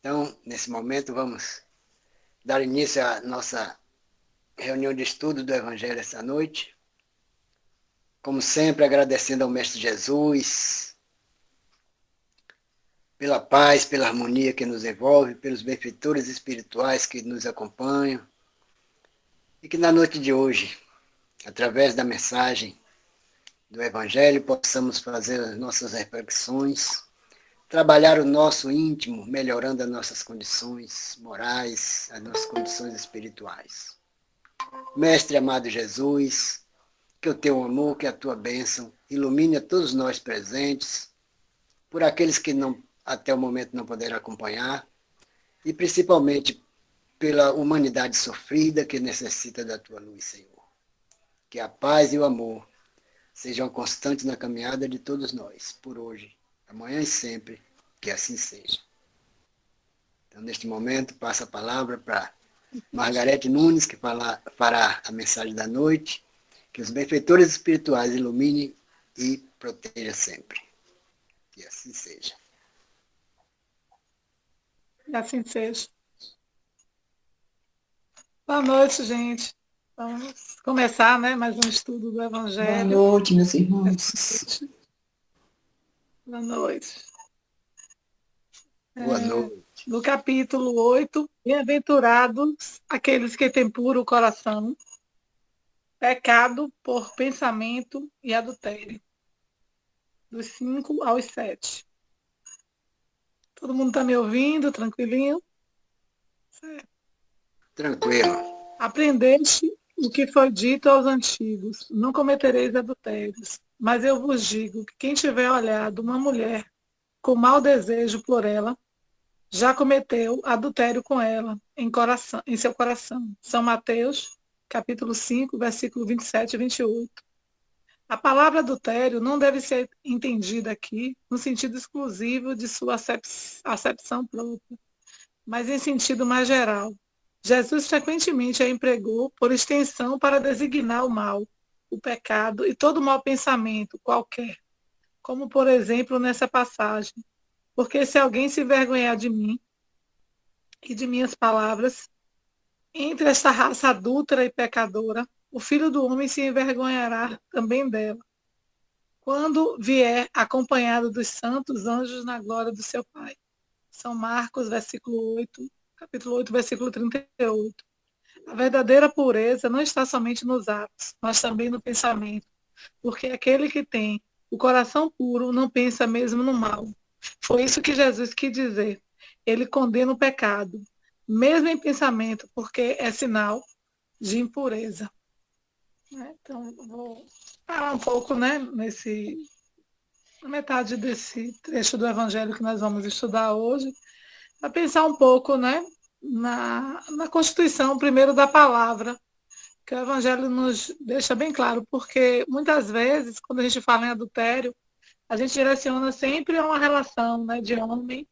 Então, nesse momento, vamos dar início à nossa reunião de estudo do Evangelho essa noite. Como sempre, agradecendo ao Mestre Jesus pela paz, pela harmonia que nos envolve, pelos benfeitores espirituais que nos acompanham, e que na noite de hoje, através da mensagem do Evangelho, possamos fazer as nossas reflexões, trabalhar o nosso íntimo, melhorando as nossas condições morais, as nossas condições espirituais. Mestre amado Jesus, que o teu amor, que a tua bênção ilumine a todos nós presentes, por aqueles que até o momento não puderam acompanhar, e principalmente pela humanidade sofrida que necessita da tua luz, Senhor. Que a paz e o amor sejam constantes na caminhada de todos nós, por hoje, amanhã e sempre, que assim seja. Então, neste momento, passo a palavra para Margarete Nunes, que fará a mensagem da noite. Que os benfeitores espirituais iluminem e protejam sempre. Que assim seja. Que assim seja. Boa noite, gente. Vamos começar, né, mais um estudo do Evangelho. Boa noite, meus irmãos. Boa noite. Boa noite. No capítulo 8, bem-aventurados aqueles que têm puro coração, pecado por pensamento e adultério. Dos 5 aos 7. Todo mundo está me ouvindo, tranquilinho? Certo. Tranquilo. Aprendeste o que foi dito aos antigos, não cometereis adultérios. Mas eu vos digo que quem tiver olhado uma mulher com mau desejo por ela, já cometeu adultério com ela em seu coração. São Mateus, capítulo 5, versículo 27 e 28. A palavra adultério não deve ser entendida aqui no sentido exclusivo de sua acepção própria, mas em sentido mais geral. Jesus frequentemente a empregou por extensão para designar o mal, o pecado e todo mau pensamento qualquer, como por exemplo nessa passagem. Porque se alguém se envergonhar de mim e de minhas palavras, entre esta raça adúltera e pecadora, o Filho do Homem se envergonhará também dela, quando vier acompanhado dos santos anjos na glória do seu Pai. São Marcos, capítulo 8, versículo 38. A verdadeira pureza não está somente nos atos, mas também no pensamento, porque aquele que tem o coração puro não pensa mesmo no mal. Foi isso que Jesus quis dizer. Ele condena o pecado, mesmo em pensamento, porque é sinal de impureza. Então, vou parar um pouco, né, na metade desse trecho do Evangelho que nós vamos estudar hoje, para pensar um pouco, né, na constituição, primeiro, da palavra, que o Evangelho nos deixa bem claro, porque muitas vezes, quando a gente fala em adultério, a gente direciona sempre a uma relação, né, de homem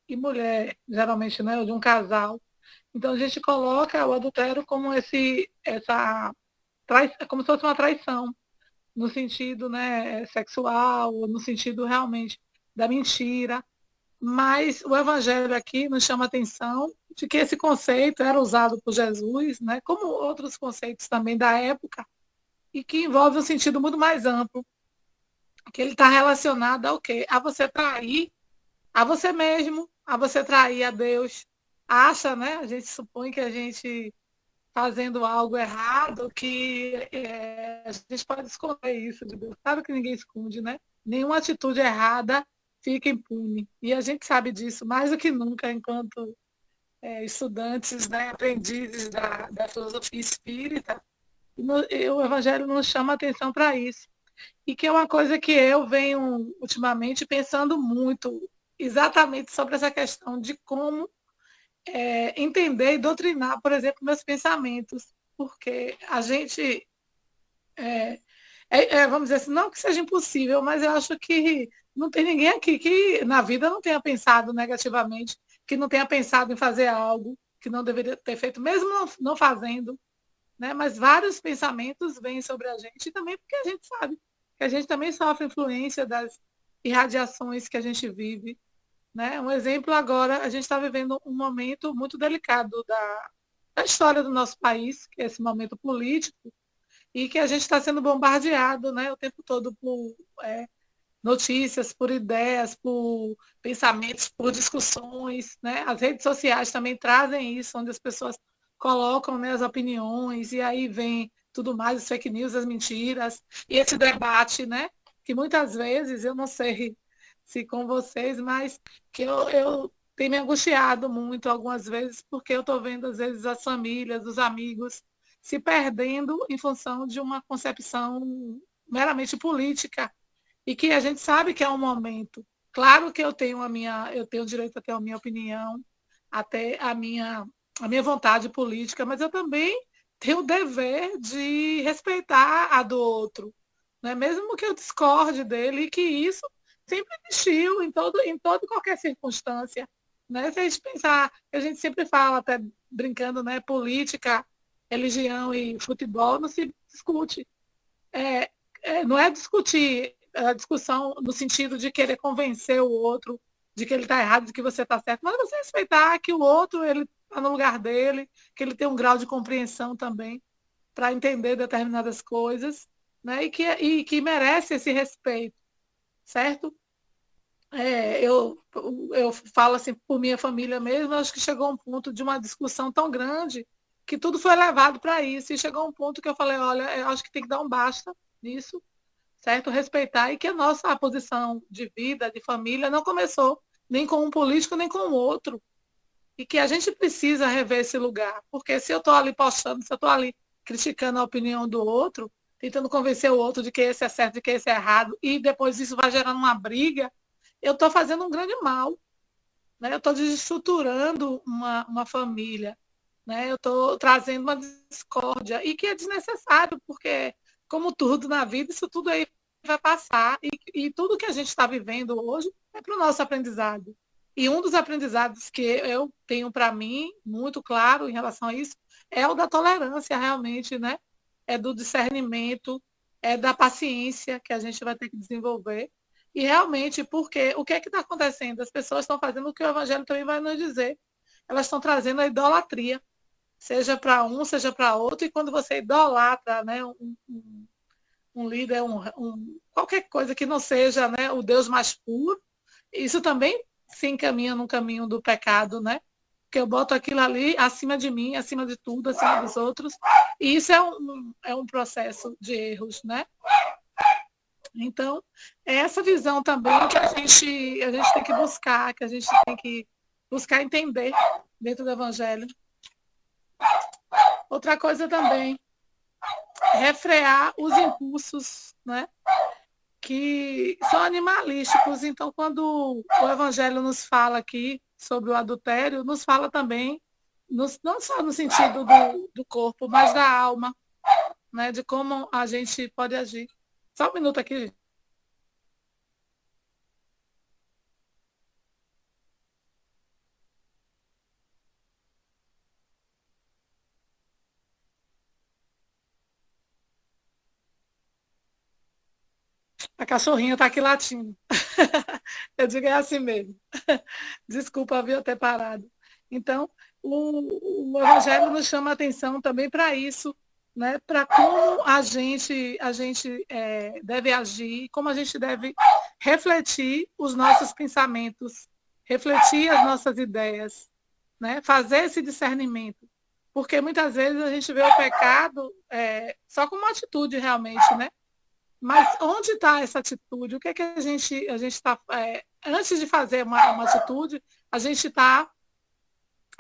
e mulher, geralmente, né, ou de um casal. Então a gente coloca o adultério como como se fosse uma traição, no sentido, né, sexual, no sentido realmente da mentira. Mas o Evangelho aqui nos chama a atenção de que esse conceito era usado por Jesus, né, como outros conceitos também da época, e que envolve um sentido muito mais amplo, que ele está relacionado ao quê? A você trair a você mesmo, a você trair a Deus. Acha, né? A gente supõe que a gente fazendo algo errado, que a gente pode esconder isso de Deus. Claro que ninguém esconde, né? Nenhuma atitude errada fica impune. E a gente sabe disso mais do que nunca, enquanto estudantes, né, aprendizes da filosofia espírita. E o Evangelho nos chama a atenção para isso. E que é uma coisa que eu venho ultimamente pensando muito, exatamente sobre essa questão de como entender e doutrinar, por exemplo, meus pensamentos. Porque a gente, vamos dizer assim, não que seja impossível, mas eu acho que não tem ninguém aqui que na vida não tenha pensado negativamente, que não tenha pensado em fazer algo que não deveria ter feito, mesmo não fazendo. Né? Mas vários pensamentos vêm sobre a gente, também porque a gente sabe que a gente também sofre influência das irradiações que a gente vive, né? Um exemplo agora, a gente está vivendo um momento muito delicado da história do nosso país, que é esse momento político, e que a gente está sendo bombardeado, né, o tempo todo por notícias, por ideias, por pensamentos, por discussões, né? As redes sociais também trazem isso, onde as pessoas colocam, né, as opiniões, e aí vem tudo mais, as fake news, as mentiras, e esse debate, né, que muitas vezes, eu não sei se com vocês, mas que eu tenho me angustiado muito algumas vezes, porque eu estou vendo, às vezes, as famílias, os amigos se perdendo em função de uma concepção meramente política, e que a gente sabe que é um momento. Claro que eu tenho direito a ter a minha opinião, até a minha vontade política, mas eu também tenho o dever de respeitar a do outro, né? Mesmo que eu discorde dele, e que isso sempre existiu em toda e qualquer circunstância. Né? Se a gente pensar, a gente sempre fala, até brincando, né? Política, religião e futebol não se discute. Não é discutir a discussão no sentido de querer convencer o outro de que ele está errado, de que você está certo, mas você respeitar que o outro ele está no lugar dele, que ele tem um grau de compreensão também para entender determinadas coisas, né? E que merece esse respeito, certo? Eu falo assim por minha família mesmo, acho que chegou um ponto de uma discussão tão grande que tudo foi levado para isso, e chegou um ponto que eu falei, olha, eu acho que tem que dar um basta nisso, certo? Respeitar, e que a nossa posição de vida, de família, não começou nem com um político, nem com o outro. E que a gente precisa rever esse lugar. Porque se eu estou ali postando, se eu estou ali criticando a opinião do outro, tentando convencer o outro de que esse é certo, de que esse é errado, e depois isso vai gerando uma briga, eu estou fazendo um grande mal. Né? Eu estou desestruturando uma família. Né? Eu estou trazendo uma discórdia, e que é desnecessário, porque, como tudo na vida, isso tudo aí vai passar, e tudo que a gente está vivendo hoje é para o nosso aprendizado. E um dos aprendizados que eu tenho para mim, muito claro em relação a isso, é o da tolerância, realmente, né? É do discernimento, é da paciência que a gente vai ter que desenvolver. E realmente, porque o que é que está acontecendo? As pessoas estão fazendo o que o Evangelho também vai nos dizer. Elas estão trazendo a idolatria, seja para um, seja para outro, e quando você idolatra, né, um líder, qualquer coisa que não seja, né, o Deus mais puro, isso também se encaminha no caminho do pecado, né? Porque eu boto aquilo ali acima de mim, acima de tudo, acima dos outros, e isso é um processo de erros, né? Então, é essa visão também que a gente tem que buscar, que a gente tem que buscar entender dentro do Evangelho. Outra coisa também, refrear os impulsos, né? Que são animalísticos. Então, quando o Evangelho nos fala aqui sobre o adultério, nos fala também, não só no sentido do corpo, mas da alma, né? De como a gente pode agir. Só um minuto aqui. A cachorrinha está aqui latindo. Eu digo, é assim mesmo. Desculpa, viu, ter parado. Então, o Evangelho nos chama a atenção também para isso, né? Para como a gente deve agir, como a gente deve refletir os nossos pensamentos, refletir as nossas ideias, né? Fazer esse discernimento. Porque muitas vezes a gente vê o pecado só como uma atitude realmente, né? Mas onde está essa atitude? O que é que a gente está. Antes de fazer uma atitude, a gente está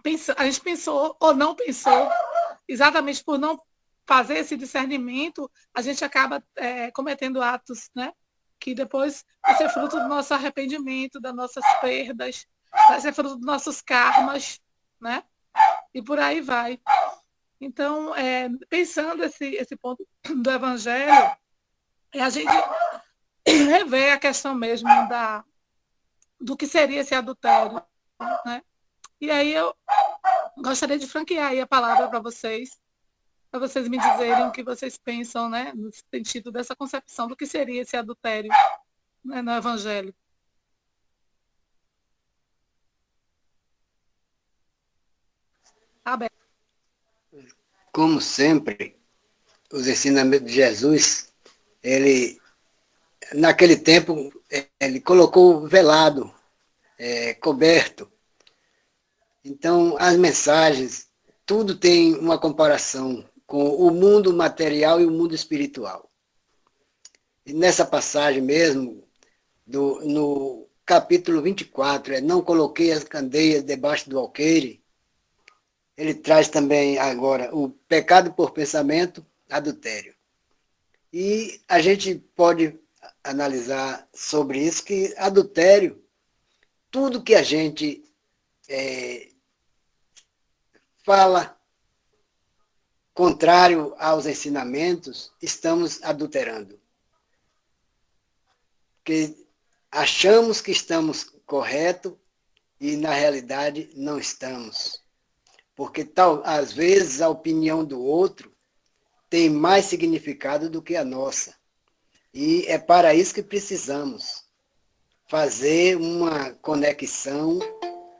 pensando, a gente pensou ou não pensou, exatamente por não fazer esse discernimento, a gente acaba cometendo atos, né? Que depois vai ser fruto do nosso arrependimento, das nossas perdas, vai ser fruto dos nossos karmas, né? E por aí vai. Então, pensando esse ponto do Evangelho, a gente rever a questão mesmo do que seria esse adultério, né? E aí eu gostaria de franquear aí a palavra para vocês me dizerem o que vocês pensam, né, no sentido dessa concepção do que seria esse adultério, né, no Evangelho. Aberto. Como sempre, os ensinamentos de Jesus, ele, naquele tempo, ele colocou velado, coberto. Então, as mensagens, tudo tem uma comparação com o mundo material e o mundo espiritual. E nessa passagem mesmo, no capítulo 24, não coloquei as candeias debaixo do alqueire, ele traz também agora o pecado por pensamento, adultério. E a gente pode analisar sobre isso, que adultério, tudo que a gente fala contrário aos ensinamentos, estamos adulterando. Porque achamos que estamos corretos e, na realidade, não estamos. Porque, às vezes, a opinião do outro tem mais significado do que a nossa. E é para isso que precisamos fazer uma conexão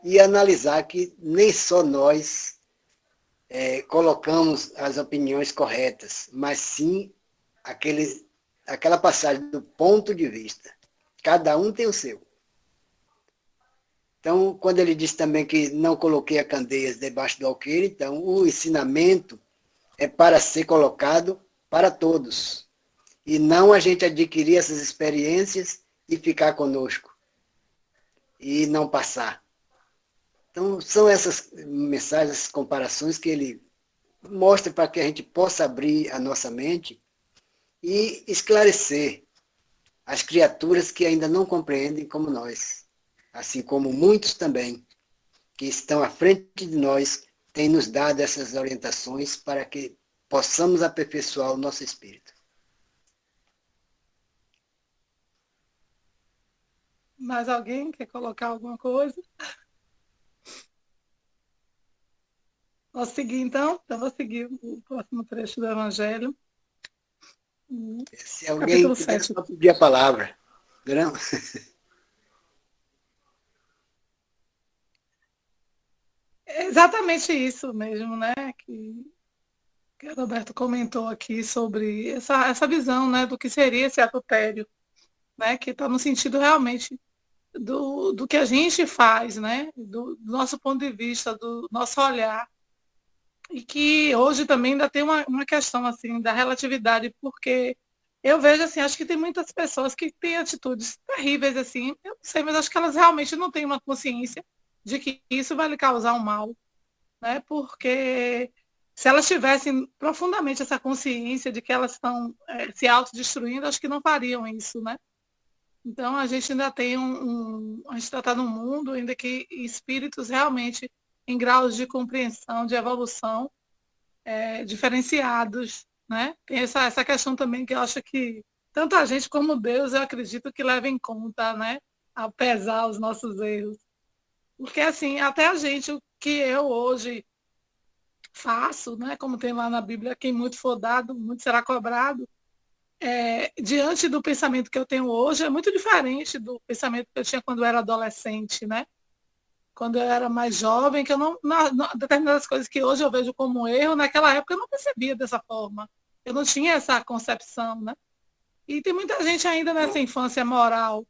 e analisar que nem só nós colocamos as opiniões corretas, mas sim aquela passagem do ponto de vista. Cada um tem o seu. Então, quando ele diz também que não coloquei a candeias debaixo do alqueire, então o ensinamento é para ser colocado para todos. E não a gente adquirir essas experiências e ficar conosco. E não passar. Então, são essas mensagens, essas comparações que ele mostra para que a gente possa abrir a nossa mente e esclarecer as criaturas que ainda não compreendem como nós. Assim como muitos também, que estão à frente de nós, têm nos dado essas orientações para que possamos aperfeiçoar o nosso espírito. Mais alguém quer colocar alguma coisa? Posso seguir, então? Então, vou seguir o próximo trecho do Evangelho. Se alguém Capítulo quiser 7. só pedir a palavra. Não? É exatamente isso mesmo, né? Que o Roberto comentou aqui sobre essa visão, né, do que seria esse adultério, né? Que está no sentido realmente do que a gente faz, né? Do nosso ponto de vista, do nosso olhar. E que hoje também ainda tem uma questão assim da relatividade, porque eu vejo assim, acho que tem muitas pessoas que têm atitudes terríveis assim, eu não sei, mas acho que elas realmente não têm uma consciência de que isso vai lhe causar um mal, né? Porque se elas tivessem profundamente essa consciência de que elas estão se autodestruindo, acho que não fariam isso, né? Então a gente ainda tem a gente está num mundo ainda que espíritos realmente em graus de compreensão, de evolução diferenciados, né? Tem essa questão também que eu acho que tanto a gente como Deus, eu acredito que leva em conta, né? A pesar os nossos erros. Porque, assim, até a gente, o que eu hoje faço, né? Como tem lá na Bíblia, quem muito for dado, muito será cobrado. Diante do pensamento que eu tenho hoje, é muito diferente do pensamento que eu tinha quando eu era adolescente, né? Quando eu era mais jovem, que eu determinadas coisas que hoje eu vejo como erro, naquela época eu não percebia dessa forma. Eu não tinha essa concepção, né? E tem muita gente ainda nessa infância moral,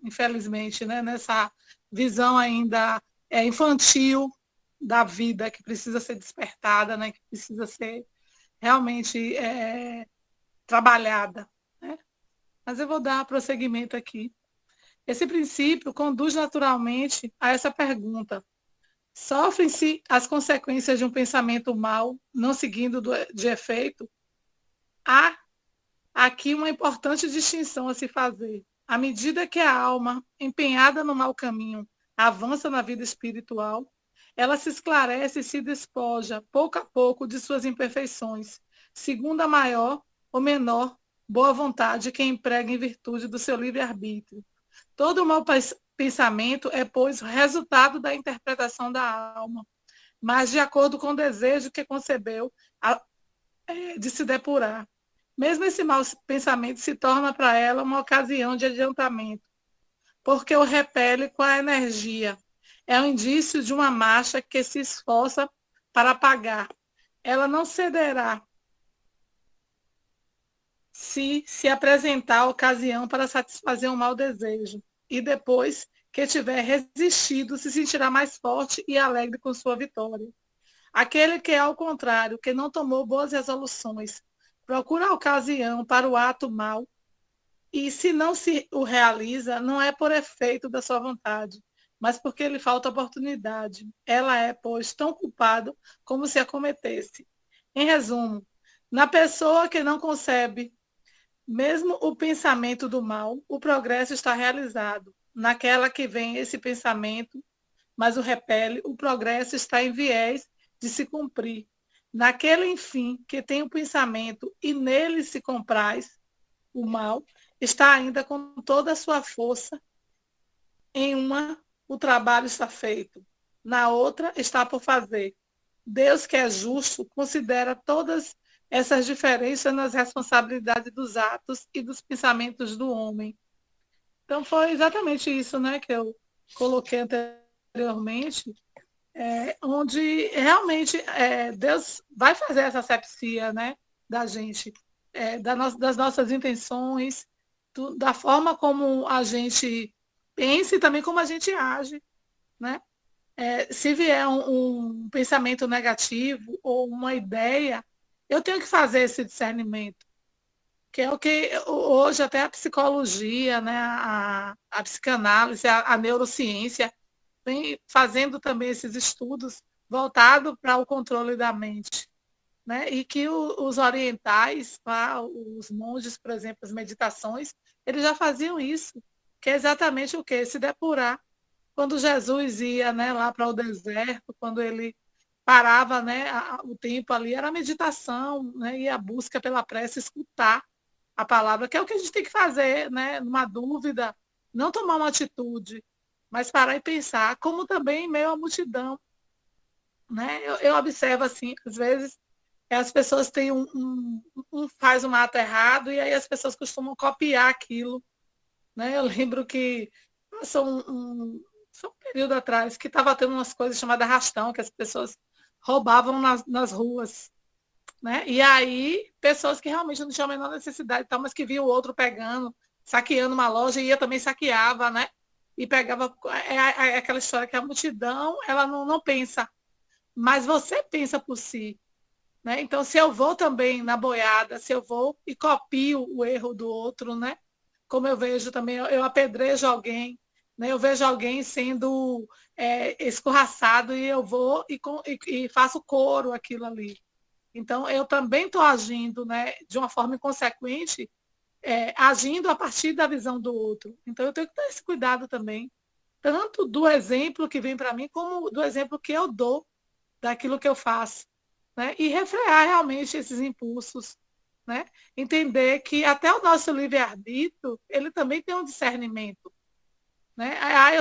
infelizmente, né? Nessa visão ainda infantil da vida, que precisa ser despertada, né? Que precisa ser realmente trabalhada, né? Mas eu vou dar prosseguimento aqui. Esse princípio conduz naturalmente a essa pergunta: sofrem-se as consequências de um pensamento mau, não seguindo de efeito? Há aqui uma importante distinção a se fazer. À medida que a alma, empenhada no mau caminho, avança na vida espiritual, ela se esclarece e se despoja, pouco a pouco, de suas imperfeições, segundo a maior ou menor boa vontade que emprega em virtude do seu livre-arbítrio. Todo mau pensamento é, pois, resultado da interpretação da alma, mas de acordo com o desejo que concebeu de se depurar. Mesmo esse mau pensamento se torna para ela uma ocasião de adiantamento, porque o repele com a energia. É um indício de uma marcha que se esforça para pagar. Ela não cederá se apresentar a ocasião para satisfazer um mau desejo. E depois que tiver resistido, se sentirá mais forte e alegre com sua vitória. Aquele que é ao contrário, que não tomou boas resoluções, procura a ocasião para o ato mau, e se não se o realiza, não é por efeito da sua vontade, mas porque lhe falta oportunidade. Ela é, pois, tão culpada como se a cometesse. Em resumo, na pessoa que não concebe mesmo o pensamento do mal, o progresso está realizado. Naquela que vem esse pensamento, mas o repele, o progresso está em viés de se cumprir. Naquele, enfim, que tem o pensamento e nele se compraz o mal, está ainda com toda a sua força. Em uma, o trabalho está feito. Na outra, está por fazer. Deus, que é justo, considera todas essas diferenças nas responsabilidades dos atos e dos pensamentos do homem. Então, foi exatamente isso, né, que eu coloquei anteriormente, onde realmente Deus vai fazer essa asepsia, né, da gente, das nossas intenções, da forma como a gente pensa e também como a gente age, né? Se vier um pensamento negativo ou uma ideia, eu tenho que fazer esse discernimento, que é o que hoje até a psicologia, né, a psicanálise, a neurociência, vem fazendo também esses estudos voltados para o controle da mente. Né? E que os orientais, os monges, por exemplo, as meditações, eles já faziam isso, que é exatamente o quê? Se depurar. Quando Jesus ia, né, lá para o deserto, quando ele parava, né, o tempo ali, era a meditação, né, e a busca pela prece, escutar a palavra, que é o que a gente tem que fazer, né, numa dúvida, não tomar uma atitude, mas parar e pensar, como também em meio à multidão. Né? Eu observo assim, às vezes as pessoas têm faz um ato errado e aí as pessoas costumam copiar aquilo. Né? Eu lembro que passou foi um período atrás que estava tendo umas coisas chamadas arrastão, que as pessoas roubavam nas ruas. Né? E aí, pessoas que realmente não tinham a menor necessidade, tal, mas que viam o outro pegando, saqueando uma loja, e ia também saqueava, né? E pegava. É aquela história que a multidão ela não pensa, mas você pensa por si. Né? Então, se eu vou também na boiada, se eu vou e copio o erro do outro, né? Como eu vejo também, eu apedrejo alguém, né? Eu vejo alguém sendo escorraçado e eu vou e faço coro aquilo ali. Então, eu também estou agindo, né, de uma forma inconsequente, agindo a partir da visão do outro. Então, eu tenho que ter esse cuidado também, tanto do exemplo que vem para mim, como do exemplo que eu dou daquilo que eu faço. Né? E refrear realmente esses impulsos. Né? Entender que até o nosso livre-arbítrio, ele também tem um discernimento. Né?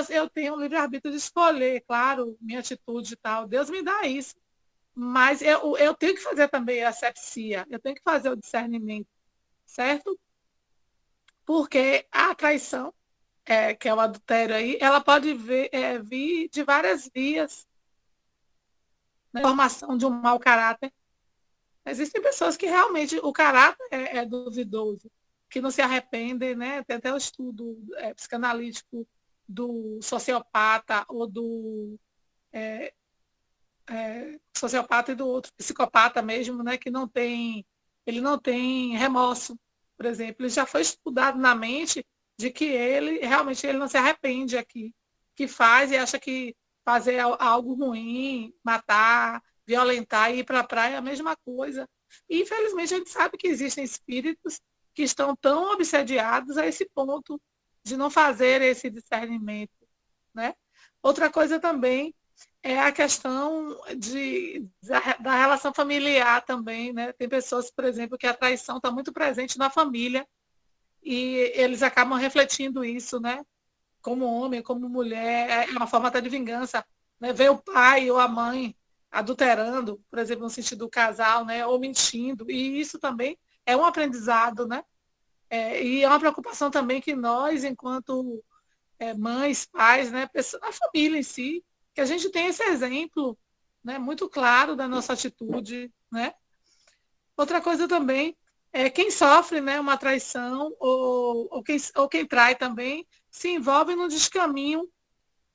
Eu tenho um livre-arbítrio de escolher, claro, minha atitude e tal. Deus me dá isso. Mas eu tenho que fazer também a asepsia, eu tenho que fazer o discernimento, certo? Porque a traição, que é o adultério aí, ela pode vir de várias vias, né? Formação de um mau caráter. Existem pessoas que realmente o caráter é duvidoso, que não se arrependem, né? Tem até o estudo psicanalítico do sociopata ou do sociopata e do outro psicopata mesmo, né? Que ele não tem remorso, por exemplo. Ele já foi estudado na mente de que ele realmente ele não se arrepende aqui, que faz e acha que fazer algo ruim, matar, violentar e ir para a praia é a mesma coisa. E, infelizmente, a gente sabe que existem espíritos que estão tão obsediados a esse ponto de não fazer esse discernimento. Né? Outra coisa também é a questão da relação familiar também. Né? Tem pessoas, por exemplo, que a traição está muito presente na família e eles acabam refletindo isso, né? Como homem, como mulher, é uma forma até de vingança. Né? Ver o pai ou a mãe adulterando, por exemplo, no sentido do casal, né? Ou mentindo, e isso também é um aprendizado, né? E é uma preocupação também que nós, enquanto mães, pais, né? A família em si, que a gente tem esse exemplo, né, muito claro da nossa atitude, né? Outra coisa também é quem sofre, né, uma traição ou quem trai também se envolve num descaminho,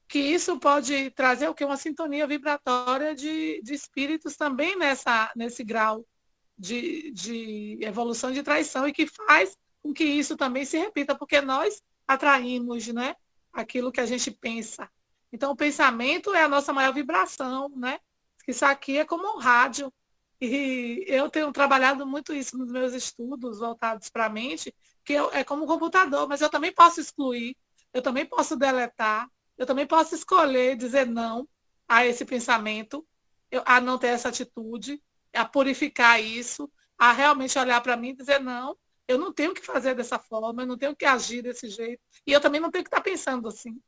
que isso pode trazer o que? Uma sintonia vibratória de espíritos também nesse grau de evolução de traição, e que faz com que isso também se repita, porque nós atraímos, né, aquilo que a gente pensa. Então, o pensamento é a nossa maior vibração, né? Isso aqui é como um rádio. E eu tenho trabalhado muito isso nos meus estudos voltados para a mente, que é como um computador, mas eu também posso excluir, eu também posso deletar, eu também posso escolher dizer não a esse pensamento, a não ter essa atitude, a purificar isso, a realmente olhar para mim e dizer não, eu não tenho que fazer dessa forma, eu não tenho que agir desse jeito, e eu também não tenho que estar pensando assim.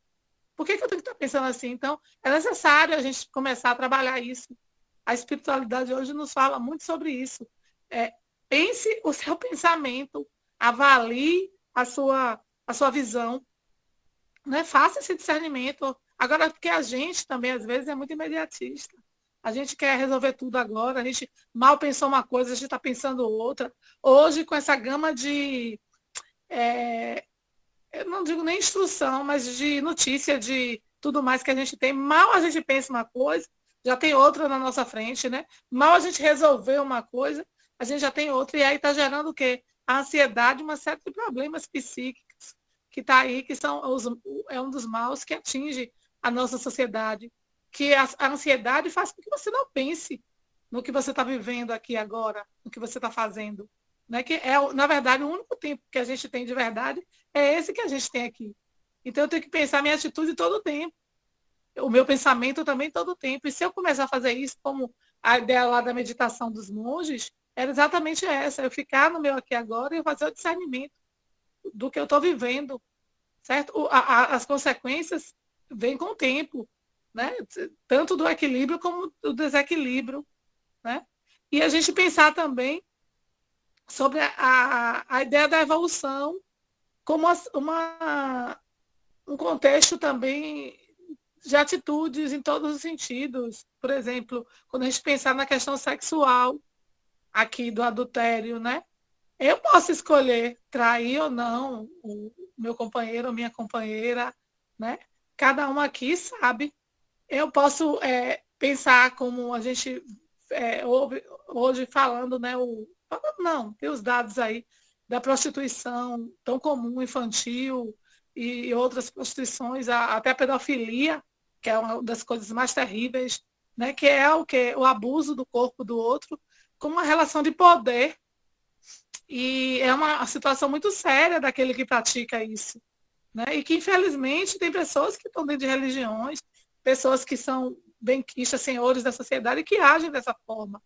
Por que eu tenho que estar pensando assim? Então, é necessário a gente começar a trabalhar isso. A espiritualidade hoje nos fala muito sobre isso. Pense o seu pensamento, avalie a sua visão, né? Faça esse discernimento. Agora, porque a gente também, às vezes, é muito imediatista. A gente quer resolver tudo agora, a gente mal pensou uma coisa, a gente está pensando outra. Hoje, com essa gama de, eu não digo nem instrução, mas de notícia, de tudo mais que a gente tem, mal a gente pensa uma coisa, já tem outra na nossa frente, né? Mal a gente resolveu uma coisa, a gente já tem outra, e aí está gerando o quê? A ansiedade, uma série de problemas psíquicos que está aí, que é um dos maus que atinge a nossa sociedade, que a ansiedade faz com que você não pense no que você está vivendo aqui agora, no que você está fazendo. Né? Que na verdade, o único tempo que a gente tem de verdade é esse que a gente tem aqui. Então, eu tenho que pensar minha atitude todo o tempo. O meu pensamento também todo o tempo. E se eu começar a fazer isso, como a ideia lá da meditação dos monges, era exatamente essa, eu ficar no meu aqui agora e fazer o discernimento do que eu estou vivendo, certo? As consequências vêm com o tempo, né? Tanto do equilíbrio como do desequilíbrio, né? E a gente pensar também sobre a ideia da evolução como um contexto também de atitudes em todos os sentidos. Por exemplo, quando a gente pensar na questão sexual aqui do adultério, né? Eu posso escolher trair ou não o meu companheiro ou minha companheira, né? Cada um aqui sabe. Eu posso pensar como a gente ouve hoje falando, né? Não, tem os dados aí da prostituição tão comum, infantil, e outras prostituições, até a pedofilia, que é uma das coisas mais terríveis, né? Que é o abuso do corpo do outro, como uma relação de poder. E é uma situação muito séria daquele que pratica isso. Né? E que, infelizmente, tem pessoas que estão dentro de religiões, pessoas que são benquistas, senhores da sociedade, que agem dessa forma.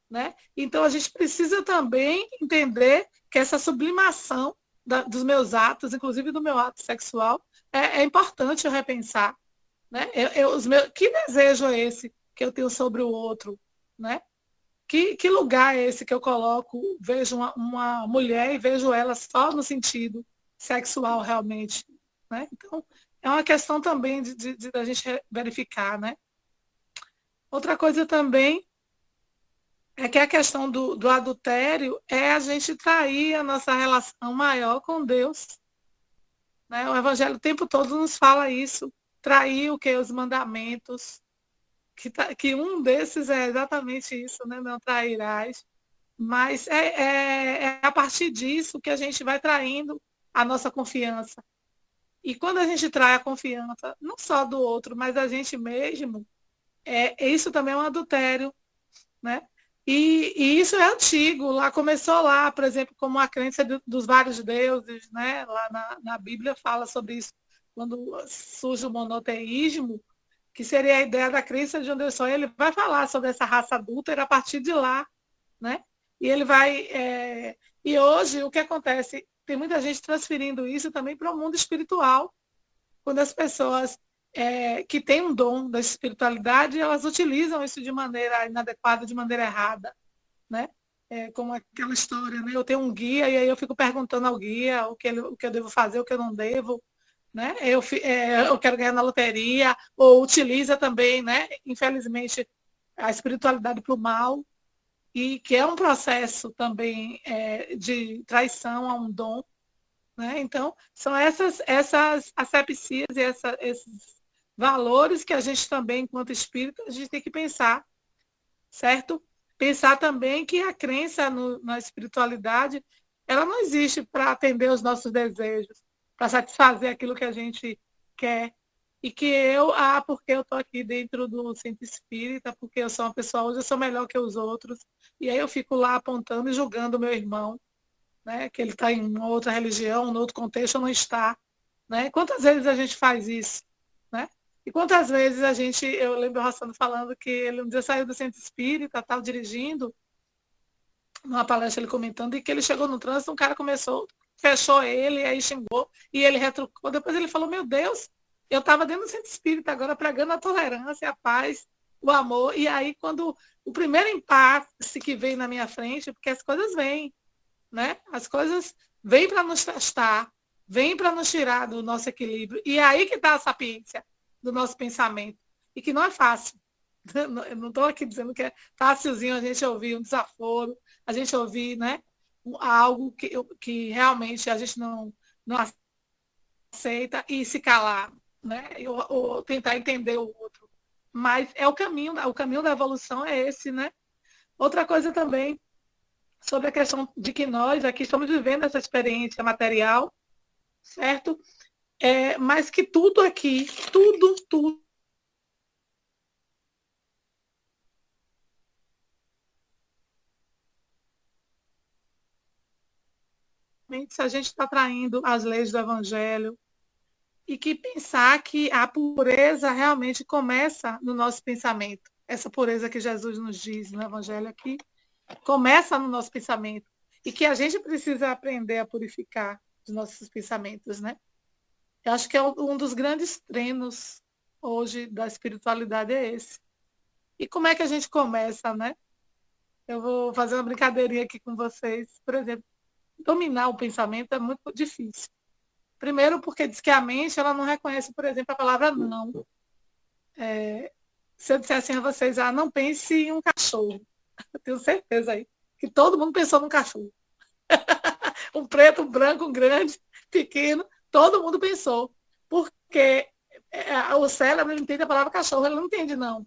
Né? Então, a gente precisa também entender que essa sublimação dos meus atos, inclusive do meu ato sexual, é importante eu repensar. Né? Que desejo é esse que eu tenho sobre o outro? Né? Que lugar é esse que eu coloco, vejo uma mulher e vejo ela só no sentido sexual realmente? Né? Então, é uma questão também da gente verificar. Né? Outra coisa também é que a questão do adultério é a gente trair a nossa relação maior com Deus. Né? O Evangelho o tempo todo nos fala isso, trair o que? Os mandamentos, que um desses é exatamente isso, né? Não trairás. Mas é a partir disso que a gente vai traindo a nossa confiança. E quando a gente trai a confiança, não só do outro, mas da gente mesmo, isso também é um adultério. Né? E isso é antigo, começou lá, por exemplo, como a crença dos vários deuses, né? Lá na Bíblia fala sobre isso, quando surge o monoteísmo, que seria a ideia da crença de um Deus só. Ele vai falar sobre essa raça adúltera a partir de lá. Né? E ele vai. E hoje, o que acontece? Tem muita gente transferindo isso também para o mundo espiritual, quando as pessoas que têm um dom da espiritualidade, elas utilizam isso de maneira inadequada, de maneira errada, né? Como aquela história, né? Eu tenho um guia e aí eu fico perguntando ao guia o que eu devo fazer, o que eu não devo, né? Eu quero ganhar na loteria, ou utiliza também, né? Infelizmente, a espiritualidade para o mal, e que é um processo também de traição a um dom, né? Então, são essas asepsias e esses valores que a gente também, enquanto espírita, a gente tem que pensar, certo? Pensar também que a crença na espiritualidade, ela não existe para atender os nossos desejos, para satisfazer aquilo que a gente quer. E que porque eu estou aqui dentro do centro espírita, porque eu sou uma pessoa, hoje eu sou melhor que os outros, e aí eu fico lá apontando e julgando o meu irmão, né, que ele está em uma outra religião, em outro contexto, não está. Né? Quantas vezes a gente faz isso? Né? E quantas vezes eu lembro o Rossano falando que ele um dia saiu do centro espírita, estava dirigindo, numa palestra ele comentando, e que ele chegou no trânsito, um cara fechou ele, aí xingou, e ele retrucou. Depois ele falou, meu Deus, eu estava dentro do centro espírita agora pregando a tolerância, a paz, o amor, e aí quando o primeiro impasse que veio na minha frente, porque as coisas vêm, né? As coisas vêm para nos testar, vêm para nos tirar do nosso equilíbrio. E é aí que está a sapiência do nosso pensamento. E que não é fácil. Eu não estou aqui dizendo que é fácilzinho a gente ouvir um desaforo, a gente ouvir, né, algo que realmente a gente não aceita e se calar, né? Ou tentar entender o outro. Mas é o caminho da evolução é esse, né? Outra coisa também sobre a questão de que nós aqui estamos vivendo essa experiência material, certo? Mas que tudo aqui, tudo, se a gente está traindo as leis do Evangelho, e que pensar que a pureza realmente começa no nosso pensamento. Essa pureza que Jesus nos diz no Evangelho aqui, começa no nosso pensamento. E que a gente precisa aprender a purificar os nossos pensamentos, né? Eu acho que um dos grandes treinos hoje da espiritualidade é esse. E como é que a gente começa, né? Eu vou fazer uma brincadeirinha aqui com vocês. Por exemplo, dominar o pensamento é muito difícil. Primeiro porque diz que a mente ela não reconhece, por exemplo, a palavra não. Se eu disser assim a vocês, não pense em um cachorro. Eu tenho certeza aí que todo mundo pensou num cachorro. Um preto, um branco, um grande, pequeno, todo mundo pensou. Porque o cérebro entende a palavra cachorro, ele não entende não.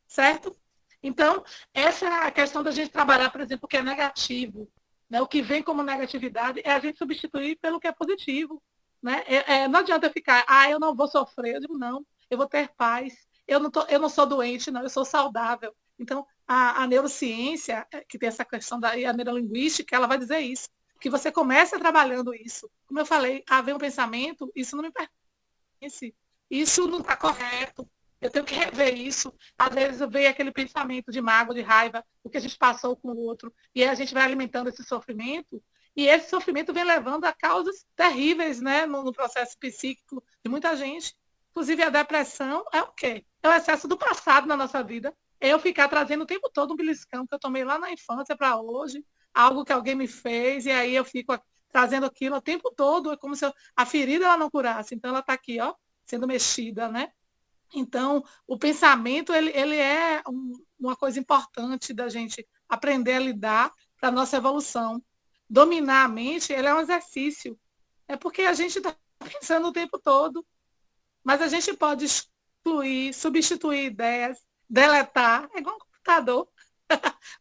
Certo? Então, essa é a questão da gente trabalhar, por exemplo, o que é negativo. Né? O que vem como negatividade é a gente substituir pelo que é positivo. Né? Não adianta eu ficar, eu não vou sofrer. Eu digo, não, eu vou ter paz. Eu não sou doente, não, eu sou saudável. Então, a neurociência, que tem essa questão e a neurolinguística, ela vai dizer isso. Que você começa trabalhando isso. Como eu falei, vem um pensamento, isso não me pertence. Isso não está correto. Eu tenho que rever isso. Às vezes veio aquele pensamento de mágoa, de raiva, o que a gente passou com o outro, e aí a gente vai alimentando esse sofrimento, e esse sofrimento vem levando a causas terríveis, né, no processo psíquico de muita gente. Inclusive a depressão é o quê? É o excesso do passado na nossa vida. É eu ficar trazendo o tempo todo um beliscão que eu tomei lá na infância para hoje, algo que alguém me fez, e aí eu fico trazendo aquilo o tempo todo, é como se a ferida ela não curasse. Então ela está aqui, ó, sendo mexida, né? Então, o pensamento ele é uma coisa importante da gente aprender a lidar para a nossa evolução. Dominar a mente ele é um exercício. É porque a gente está pensando o tempo todo, mas a gente pode excluir, substituir ideias, deletar. É igual um computador.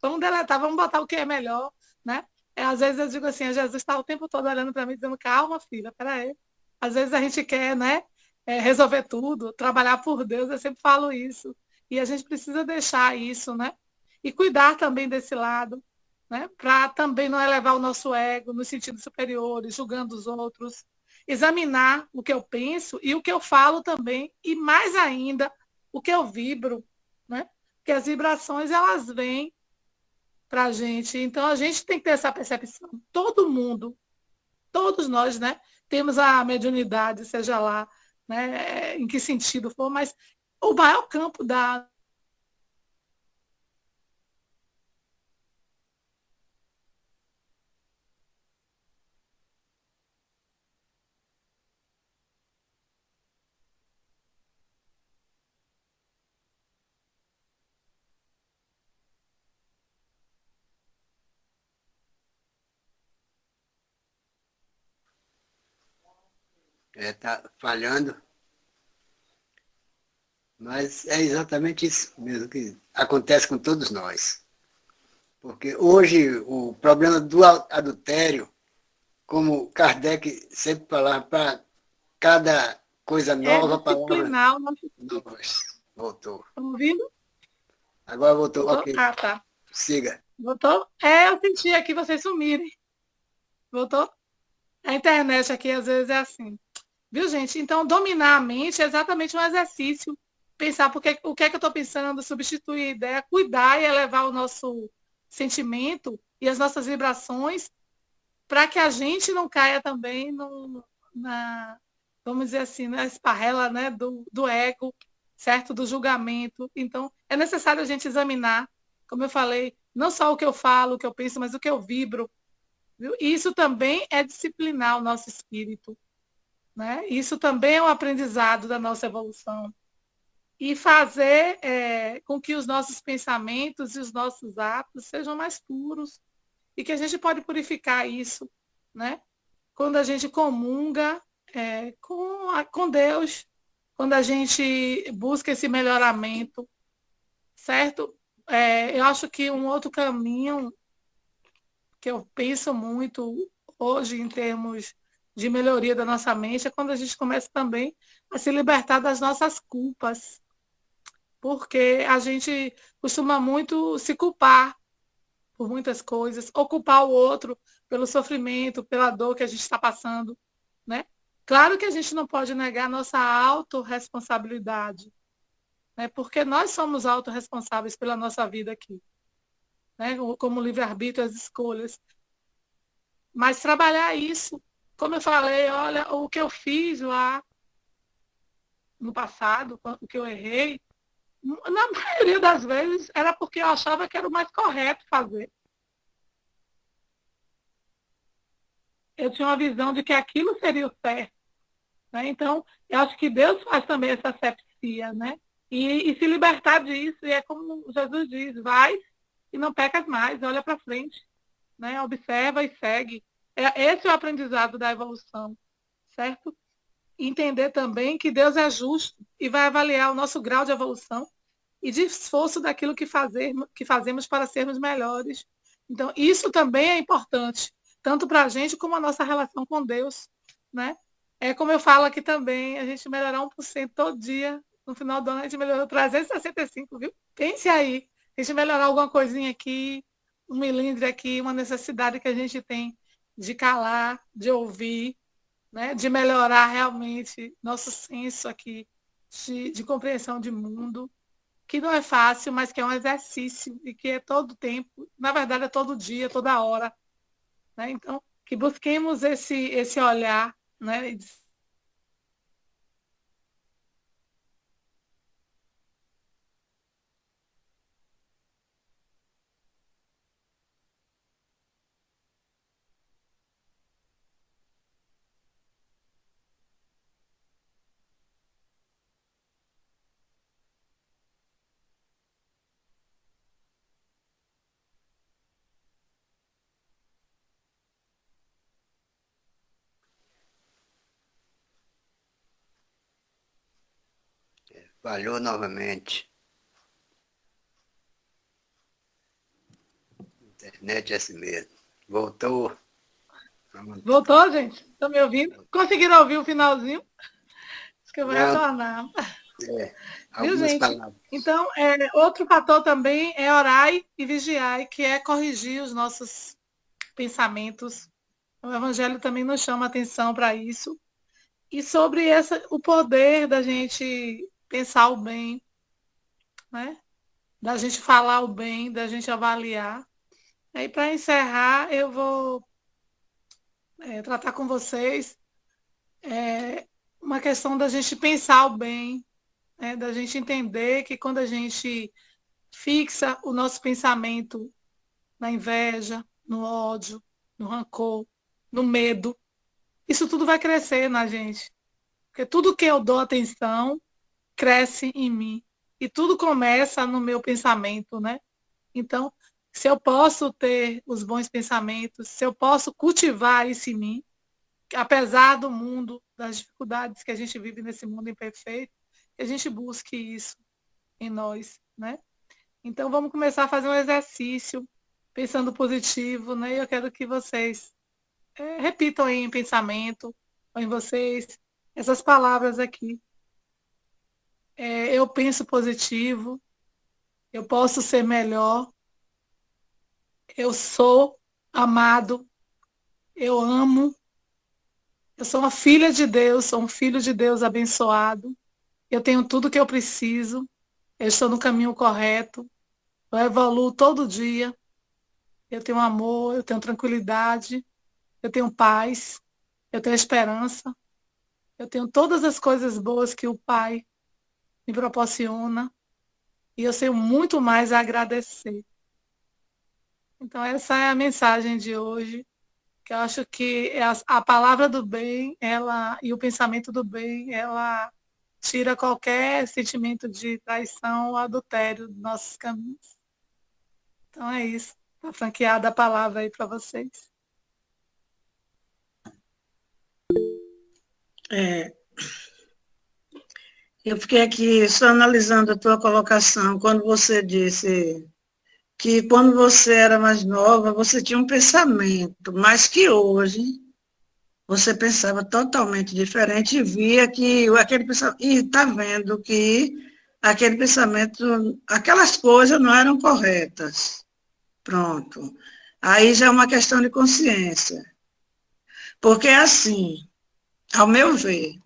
Vamos deletar, vamos botar o que é melhor. Né? Às vezes eu digo assim, Jesus está o tempo todo olhando para mim, dizendo, calma, filha, peraí. Às vezes a gente quer, né? Resolver tudo, trabalhar por Deus, eu sempre falo isso. E a gente precisa deixar isso, né? E cuidar também desse lado, né? Para também não elevar o nosso ego no sentido superior, julgando os outros. Examinar o que eu penso e o que eu falo também, e mais ainda, o que eu vibro, né? Porque as vibrações, elas vêm para a gente. Então, a gente tem que ter essa percepção. Todo mundo, todos nós, né? Temos a mediunidade, seja lá, né, em que sentido for, mas o maior campo da Está falhando, mas é exatamente isso mesmo que acontece com todos nós. Porque hoje o problema do adultério, como Kardec sempre falava, para cada coisa nova, palavras disciplinar o nosso... novas. Voltou. Estão ouvindo? Agora voltou, Voltou? ok. Ah, tá. Siga. Voltou? Eu senti aqui vocês sumirem. Voltou? A internet aqui às vezes é assim. Viu, gente? Então, dominar a mente é exatamente um exercício. Pensar porque, o que é que eu estou pensando, substituir a ideia, cuidar e elevar o nosso sentimento e as nossas vibrações para que a gente não caia também vamos dizer assim, na esparrela, né, do ego, certo? Do julgamento. Então, é necessário a gente examinar, como eu falei, não só o que eu falo, o que eu penso, mas o que eu vibro. Viu? E isso também é disciplinar o nosso espírito. Né? Isso também é um aprendizado da nossa evolução. E fazer com que os nossos pensamentos e os nossos atos sejam mais puros. E que a gente pode purificar isso, né? Quando a gente comunga com Deus, quando a gente busca esse melhoramento, certo? Eu acho que um outro caminho que eu penso muito hoje em termos de melhoria da nossa mente é quando a gente começa também a se libertar das nossas culpas, porque a gente costuma muito se culpar por muitas coisas, ou culpar o outro pelo sofrimento, pela dor que a gente está passando, né? Claro que a gente não pode negar nossa autorresponsabilidade, né? Porque nós somos autorresponsáveis pela nossa vida aqui, né? Como livre-arbítrio, as escolhas. Mas trabalhar isso, como eu falei, olha, o que eu fiz lá no passado, o que eu errei, na maioria das vezes era porque eu achava que era o mais correto fazer. Eu tinha uma visão de que aquilo seria o certo. Né? Então, eu acho que Deus faz também essa asepsia, né? E se libertar disso, e é como Jesus diz, vai e não pecas mais, olha para frente, né? Observa e segue. Esse é o aprendizado da evolução, certo? Entender também que Deus é justo e vai avaliar o nosso grau de evolução e de esforço daquilo que fazemos para sermos melhores. Então, isso também é importante, tanto para a gente como a nossa relação com Deus, né? É como eu falo aqui também, a gente melhorar 1% todo dia, no final do ano a gente melhorou 365, viu? Pense aí, a gente melhorar alguma coisinha aqui, um milímetro aqui, uma necessidade que a gente tem de calar, de ouvir, né? De melhorar realmente nosso senso aqui de compreensão de mundo, que não é fácil, mas que é um exercício e que é todo tempo, na verdade é todo dia, toda hora. Né? Então, que busquemos esse olhar, né? Falhou novamente. Internet é assim mesmo. Voltou. Voltou, gente? Estão me ouvindo? Conseguiram ouvir o finalzinho? Acho que eu vou Não, retornar. Viu, algumas gente? palavras. Então, outro fator também é orar e vigiar, que é corrigir os nossos pensamentos. O Evangelho também nos chama atenção para isso. E sobre o poder da gente pensar o bem, né? Da gente falar o bem, da gente avaliar. Aí, para encerrar, eu vou tratar com vocês uma questão da gente pensar o bem, né? Da gente entender que quando a gente fixa o nosso pensamento na inveja, no ódio, no rancor, no medo, isso tudo vai crescer na gente. Porque tudo que eu dou atenção cresce em mim. E tudo começa no meu pensamento, né? Então, se eu posso ter os bons pensamentos, se eu posso cultivar isso em mim, apesar do mundo, das dificuldades que a gente vive nesse mundo imperfeito, que a gente busque isso em nós, né? Então, vamos começar a fazer um exercício, pensando positivo, né? E eu quero que vocês repitam aí em pensamento, ou em vocês, essas palavras aqui. Eu penso positivo, eu posso ser melhor, eu sou amado, eu amo, eu sou uma filha de Deus, sou um filho de Deus abençoado, eu tenho tudo que eu preciso, eu estou no caminho correto, eu evoluo todo dia, eu tenho amor, eu tenho tranquilidade, eu tenho paz, eu tenho esperança, eu tenho todas as coisas boas que o Pai me proporciona e eu tenho muito mais a agradecer. Então, essa é a mensagem de hoje, que eu acho que a palavra do bem e o pensamento do bem, ela tira qualquer sentimento de traição ou adultério dos nossos caminhos. Então, é isso. Está franqueada a palavra aí para vocês. Eu fiquei aqui só analisando a tua colocação, quando você disse que quando você era mais nova, você tinha um pensamento, mas que hoje você pensava totalmente diferente e via que aquele pensamento, e está vendo que aquele pensamento, aquelas coisas não eram corretas. Pronto. Aí já é uma questão de consciência. Porque assim, ao meu ver,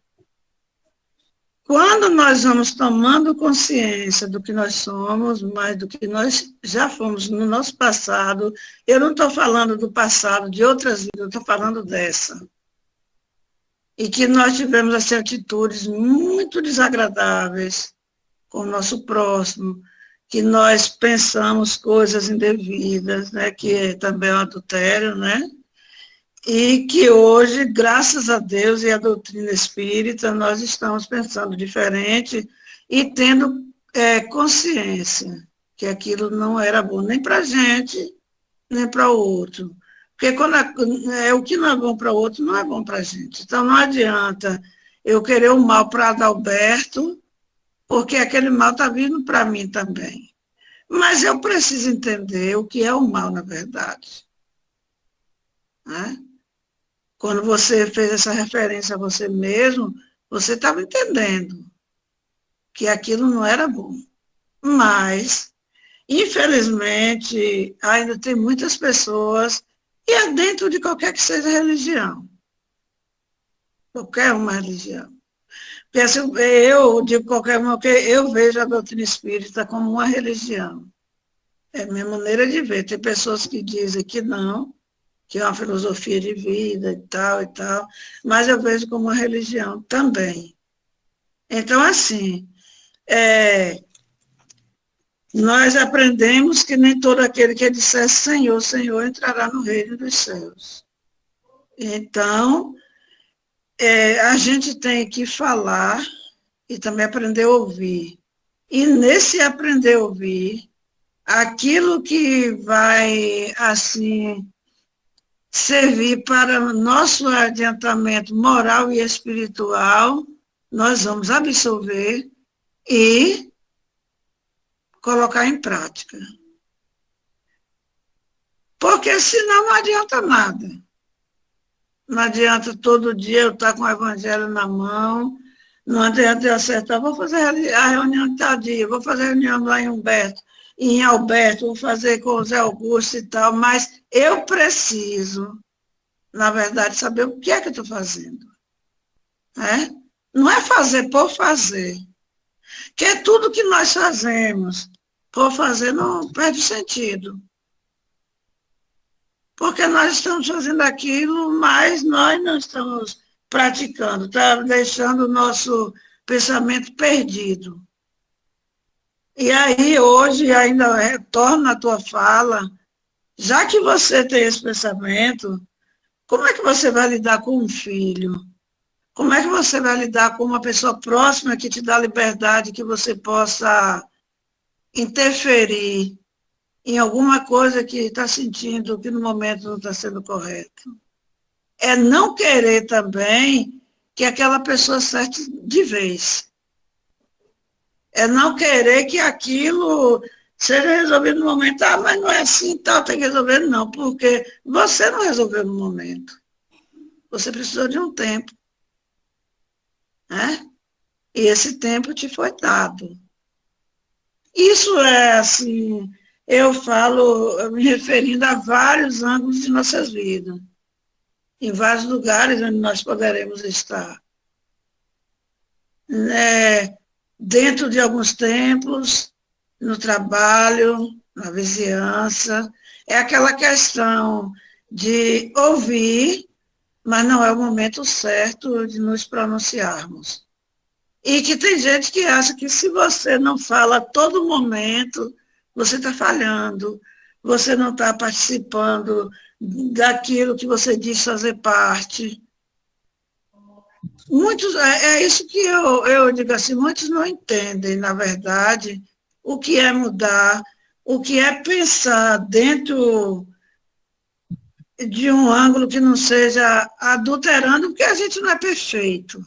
quando nós vamos tomando consciência do que nós somos, mais do que nós já fomos no nosso passado, eu não estou falando do passado, de outras vidas, eu estou falando dessa. E que nós tivemos assim, atitudes muito desagradáveis com o nosso próximo, que nós pensamos coisas indevidas, né, que é também um adultério, né? E que hoje, graças a Deus e à doutrina espírita, nós estamos pensando diferente e tendo consciência que aquilo não era bom nem para a gente, nem para o outro. Porque quando o que não é bom para o outro não é bom para a gente. Então não adianta eu querer o mal para Adalberto, porque aquele mal está vindo para mim também. Mas eu preciso entender o que é o mal, na verdade. Né? Quando você fez essa referência a você mesmo, você estava entendendo que aquilo não era bom. Mas, infelizmente, ainda tem muitas pessoas, e é dentro de qualquer que seja religião, qualquer uma religião. Porque assim, eu digo qualquer uma, porque eu vejo a doutrina espírita como uma religião. É a minha maneira de ver. Tem pessoas que dizem que não, que é uma filosofia de vida e tal, mas eu vejo como uma religião também. Então, assim, nós aprendemos que nem todo aquele que disser Senhor, Senhor, entrará no reino dos céus. Então, a gente tem que falar e também aprender a ouvir. E nesse aprender a ouvir, aquilo que vai, assim, servir para nosso adiantamento moral e espiritual, nós vamos absorver e colocar em prática. Porque senão não adianta nada. Não adianta todo dia eu estar com o evangelho na mão, não adianta eu acertar, vou fazer a reunião de tal dia, vou fazer a reunião lá em Humberto, em Alberto, vou fazer com o Zé Augusto e tal, mas eu preciso, na verdade, saber o que é que eu estou fazendo. Né? Não é fazer por fazer. Que é tudo que nós fazemos por fazer não perde sentido. Porque nós estamos fazendo aquilo, mas nós não estamos praticando, está deixando o nosso pensamento perdido. E aí, hoje, ainda retorno à tua fala, já que você tem esse pensamento, como é que você vai lidar com um filho? Como é que você vai lidar com uma pessoa próxima que te dá liberdade, que você possa interferir em alguma coisa que está sentindo que no momento não está sendo correto? é não querer também que aquela pessoa acerte de vez. É não querer que aquilo seja resolvido no momento. Ah, mas não é assim, tal, tem que resolver. Não, porque você não resolveu no momento. Você precisou de um tempo, né? E esse tempo te foi dado. Isso é assim, eu falo, me referindo a vários ângulos de nossas vidas, em vários lugares onde nós poderemos estar. Dentro de alguns templos, no trabalho, na vizinhança, é aquela questão de ouvir, mas não é o momento certo de nos pronunciarmos. E que tem gente que acha que se você não fala a todo momento, você está falhando, você não está participando daquilo que você diz fazer parte. Muitos, é isso que eu digo assim, muitos não entendem, na verdade, o que é mudar, o que é pensar dentro de um ângulo que não seja adulterando, porque a gente não é perfeito.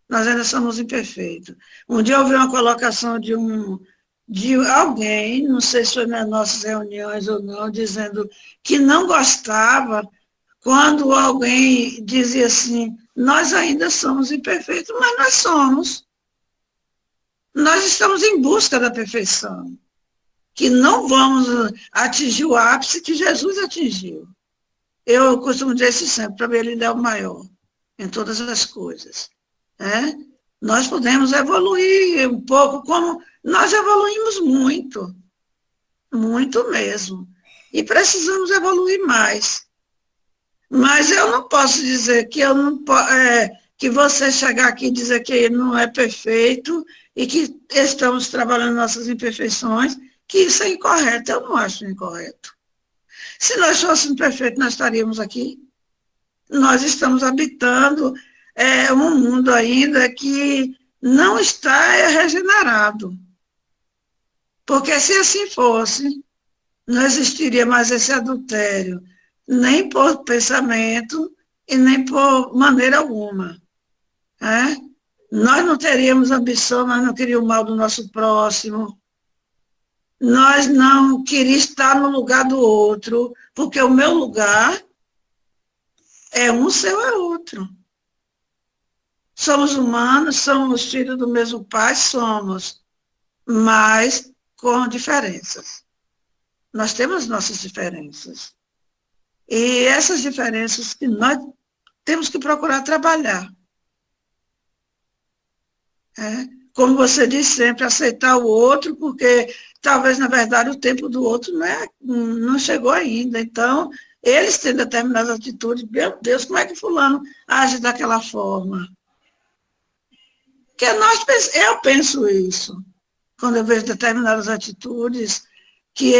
Nós ainda somos imperfeitos. Um dia eu vi uma colocação de alguém, não sei se foi nas nossas reuniões ou não, dizendo que não gostava quando alguém dizia assim, nós ainda somos imperfeitos, mas nós somos. Nós estamos em busca da perfeição, que não vamos atingir o ápice que Jesus atingiu. Eu costumo dizer isso sempre, para mim ele é o maior em todas as coisas. Nós podemos evoluir um pouco, como nós evoluímos muito, muito mesmo. E precisamos evoluir mais. Mas eu não posso dizer que eu não que você chegar aqui e dizer que ele não é perfeito e que estamos trabalhando nossas imperfeições, que isso é incorreto. Eu não acho incorreto. Se nós fôssemos perfeitos, nós estaríamos aqui. Nós estamos habitando um mundo ainda que não está regenerado. Porque se assim fosse, não existiria mais esse adultério, nem por pensamento e nem por maneira alguma. Nós não teríamos ambição, nós não queríamos o mal do nosso próximo, nós não queríamos estar no lugar do outro, porque o meu lugar é um, o seu é outro. Somos humanos, somos filhos do mesmo pai, somos, mas com diferenças. Nós temos nossas diferenças. E essas diferenças que nós temos que procurar trabalhar. Como você diz sempre, aceitar o outro, porque talvez, na verdade, o tempo do outro não chegou ainda. Então, eles têm determinadas atitudes. Meu Deus, como é que fulano age daquela forma? Porque eu penso isso, quando eu vejo determinadas atitudes, que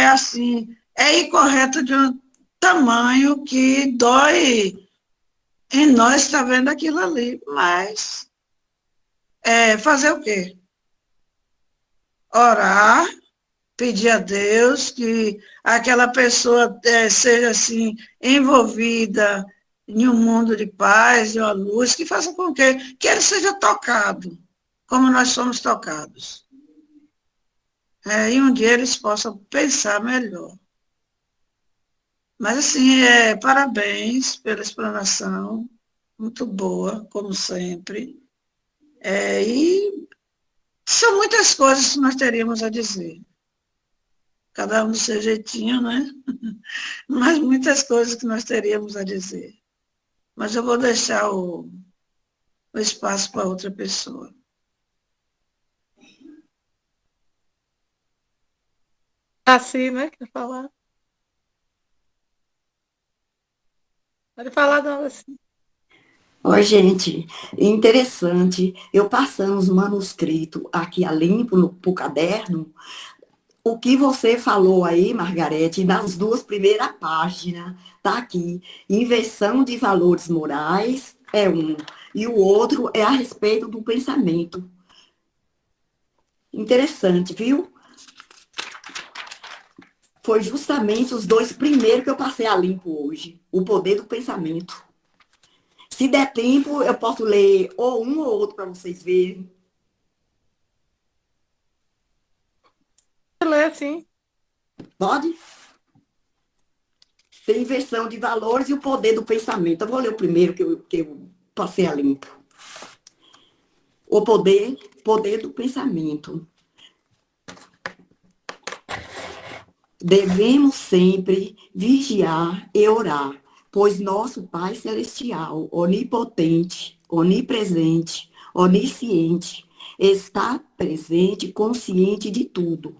assim, é incorreta de um tamanho que dói em nós estar vendo aquilo ali. Mas fazer o quê? Orar, pedir a Deus que aquela pessoa seja assim, envolvida em um mundo de paz, de uma luz, que faça com que ele seja tocado, como nós somos tocados. E um dia eles possam pensar melhor. Mas, assim, parabéns pela explanação, muito boa, como sempre. E são muitas coisas que nós teríamos a dizer. Cada um do seu jeitinho, né? Mas muitas coisas que nós teríamos a dizer. Mas eu vou deixar o espaço para outra pessoa. Assim, né? Quer falar? Pode falar, dona assim. Oi, gente, interessante. Eu passando os manuscritos aqui a limpo pro caderno. O que você falou aí, Margarete, nas duas primeiras páginas, tá aqui. Inversão de valores morais é um, e o outro é a respeito do pensamento. Interessante, viu? Foi justamente os dois primeiros que eu passei a limpo hoje. O poder do pensamento. Se der tempo, eu posso ler ou um ou outro para vocês verem. Lê, sim. Pode? Tem inversão de valores e o poder do pensamento. Eu vou ler o primeiro que eu passei a limpo. O poder do pensamento. Devemos sempre vigiar e orar, pois nosso Pai Celestial, onipotente, onipresente, onisciente, está presente e consciente de tudo,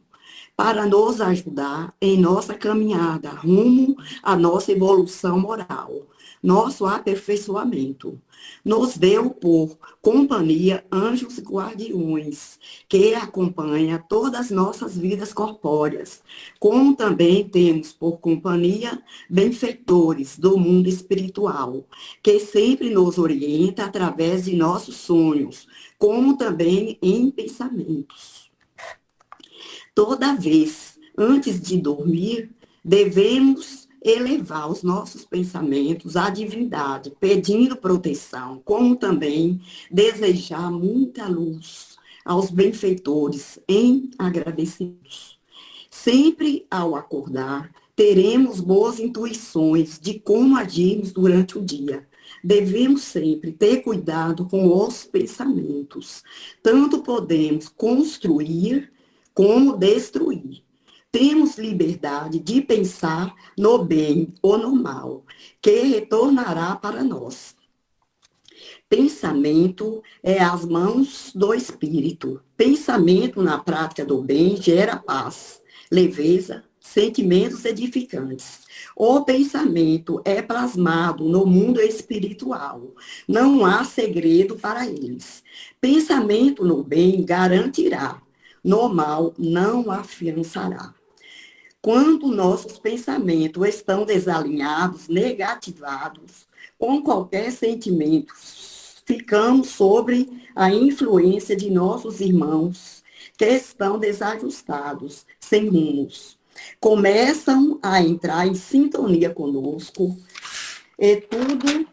para nos ajudar em nossa caminhada rumo à nossa evolução moral, nosso aperfeiçoamento. Nos deu por companhia anjos guardiões, que acompanham todas as nossas vidas corpóreas, como também temos por companhia benfeitores do mundo espiritual, que sempre nos orienta através de nossos sonhos, como também em pensamentos. Toda vez, antes de dormir, devemos elevar os nossos pensamentos à divindade, pedindo proteção, como também desejar muita luz aos benfeitores em agradecimentos. Sempre ao acordar, teremos boas intuições de como agirmos durante o dia. Devemos sempre ter cuidado com os pensamentos. Tanto podemos construir como destruir. Temos liberdade de pensar no bem ou no mal, que retornará para nós. Pensamento é as mãos do espírito. Pensamento na prática do bem gera paz, leveza, sentimentos edificantes. O pensamento é plasmado no mundo espiritual. Não há segredo para eles. Pensamento no bem garantirá. No mal não afiançará. Quando nossos pensamentos estão desalinhados, negativados, com qualquer sentimento, ficamos sobre a influência de nossos irmãos que estão desajustados, sem rumos. Começam a entrar em sintonia conosco e tudo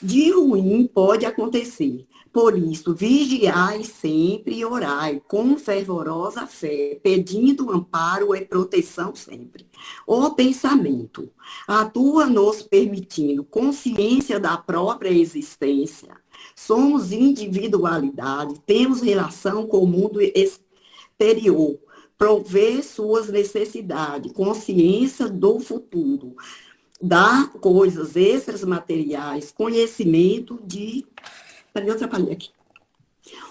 de ruim pode acontecer. Por isso, vigiai sempre e orai com fervorosa fé, pedindo amparo e proteção sempre. O pensamento atua nos permitindo consciência da própria existência. Somos individualidade, temos relação com o mundo exterior, prover suas necessidades, consciência do futuro, dar coisas extras materiais, conhecimento de... Peraí, eu atrapalhei aqui.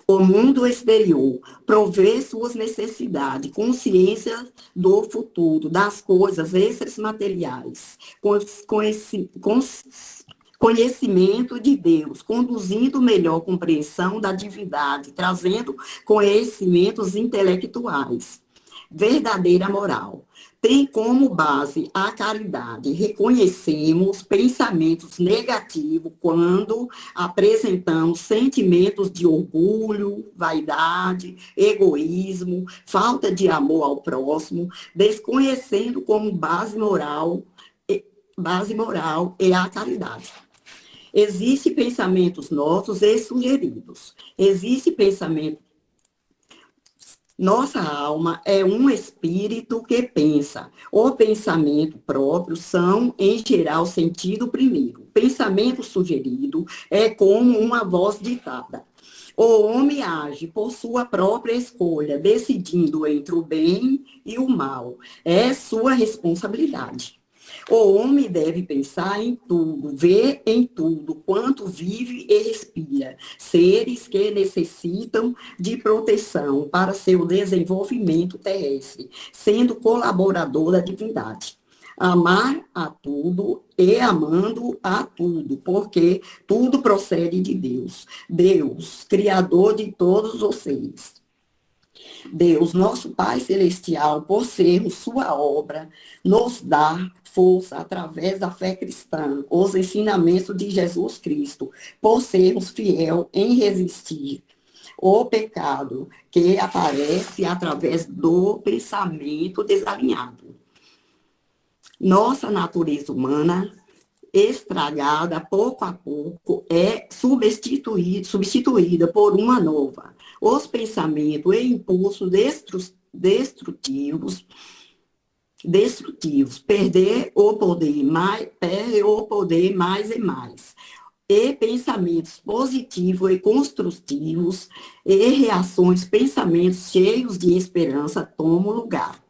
O mundo exterior provê suas necessidades, consciência do futuro, das coisas extras materiais, conhecimento de Deus, conduzindo melhor compreensão da divindade, trazendo conhecimentos intelectuais. Verdadeira moral. Tem como base a caridade. Reconhecemos pensamentos negativos quando apresentamos sentimentos de orgulho, vaidade, egoísmo, falta de amor ao próximo, desconhecendo como base moral é a caridade. Existem pensamentos nossos e sugeridos. Existe pensamento. Nossa alma é um espírito que pensa. O pensamento próprio são, em geral, sentido primeiro. Pensamento sugerido é como uma voz ditada. O homem age por sua própria escolha, decidindo entre o bem e o mal. É sua responsabilidade. O homem deve pensar em tudo, ver em tudo, quanto vive e respira. Seres que necessitam de proteção para seu desenvolvimento terrestre, sendo colaborador da divindade. Amar a tudo e amando a tudo, porque tudo procede de Deus. Deus, Criador de todos os seres. Deus, nosso Pai Celestial, por sermos sua obra, nos dá força através da fé cristã, os ensinamentos de Jesus Cristo, por sermos fiel em resistir o pecado que aparece através do pensamento desalinhado. Nossa natureza humana, estragada pouco a pouco, é substituída por uma nova. Os pensamentos e impulsos destrutivos, perde o poder mais e mais. E pensamentos positivos e construtivos e reações, pensamentos cheios de esperança tomam lugar.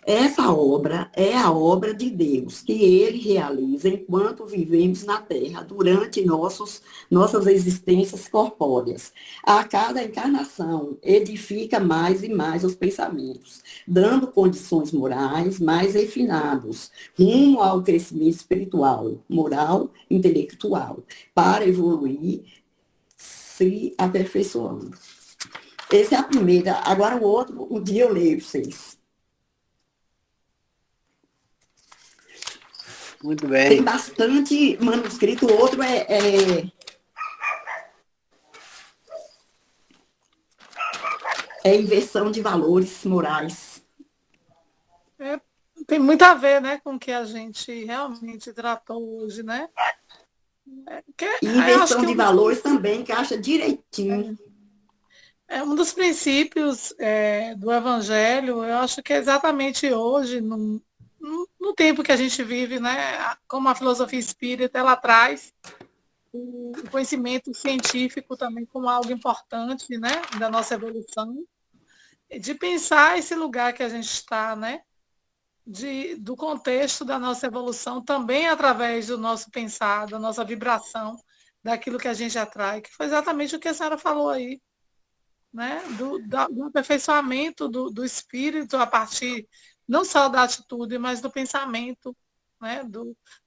Essa obra é a obra de Deus, que Ele realiza enquanto vivemos na Terra, durante nossas existências corpóreas. A cada encarnação, edifica mais e mais os pensamentos, dando condições morais mais refinadas, rumo ao crescimento espiritual, moral, intelectual, para evoluir, se aperfeiçoando. Essa é a primeira. Agora o outro, um dia eu leio vocês. Muito bem. Tem bastante manuscrito, o outro é inversão de valores morais. Tem muito a ver, né, com o que a gente realmente tratou hoje, né? E inversão de valores também encaixa direitinho. É um dos princípios do Evangelho, eu acho que é exatamente hoje, no tempo que a gente vive, né, como a filosofia espírita, ela traz o conhecimento científico também como algo importante, né, da nossa evolução, de pensar esse lugar que a gente está, né, do contexto da nossa evolução, também através do nosso pensar, da nossa vibração, daquilo que a gente atrai, que foi exatamente o que a senhora falou aí, né, do aperfeiçoamento do espírito a partir não só da atitude, mas do pensamento, né,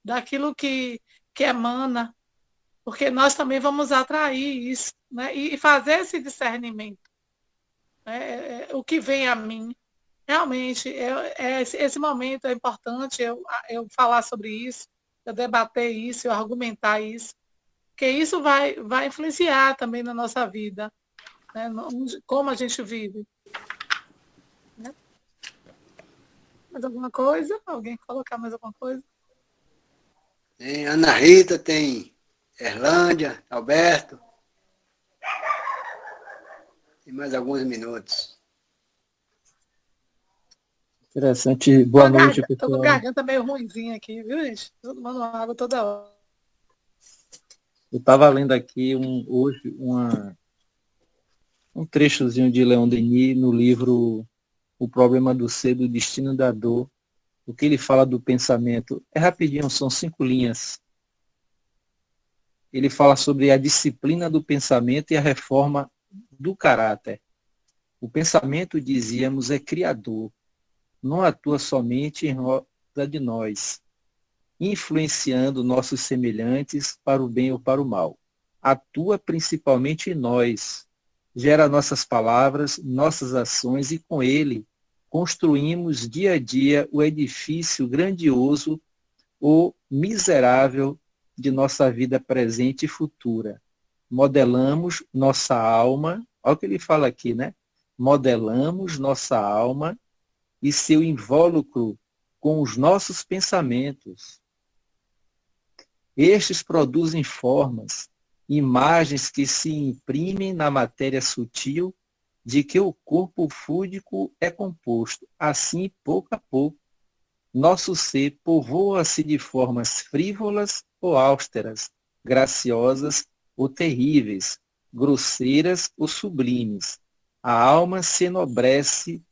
daquilo que emana, porque nós também vamos atrair isso, né, e fazer esse discernimento, né, o que vem a mim. Realmente, esse momento é importante eu falar sobre isso, eu debater isso, eu argumentar isso, porque isso vai influenciar também na nossa vida, né, como a gente vive. Né? Mais alguma coisa? Alguém colocar mais alguma coisa? Tem Ana Rita, tem Erlândia, Alberto. Tem mais alguns minutos. Interessante. Boa noite, pessoal. Estou com a garganta meio ruimzinha aqui, viu, gente? Estou tomando água toda hora. Eu estava lendo aqui hoje um trechozinho de Leon Denis no livro O Problema do Ser, do Destino da Dor. O que ele fala do pensamento é rapidinho, são 5 linhas. Ele fala sobre a disciplina do pensamento e a reforma do caráter. O pensamento, dizíamos, é criador, não atua somente em roda de nós, influenciando nossos semelhantes para o bem ou para o mal. Atua principalmente em nós, gera nossas palavras, nossas ações e com ele construímos dia a dia o edifício grandioso ou miserável de nossa vida presente e futura. Modelamos nossa alma, olha o que ele fala aqui, né? Modelamos nossa alma e seu invólucro com os nossos pensamentos. Estes produzem formas, imagens que se imprimem na matéria sutil de que o corpo fúdico é composto. Assim, pouco a pouco, nosso ser povoa-se de formas frívolas ou austeras, graciosas ou terríveis, grosseiras ou sublimes. A alma se enobrece,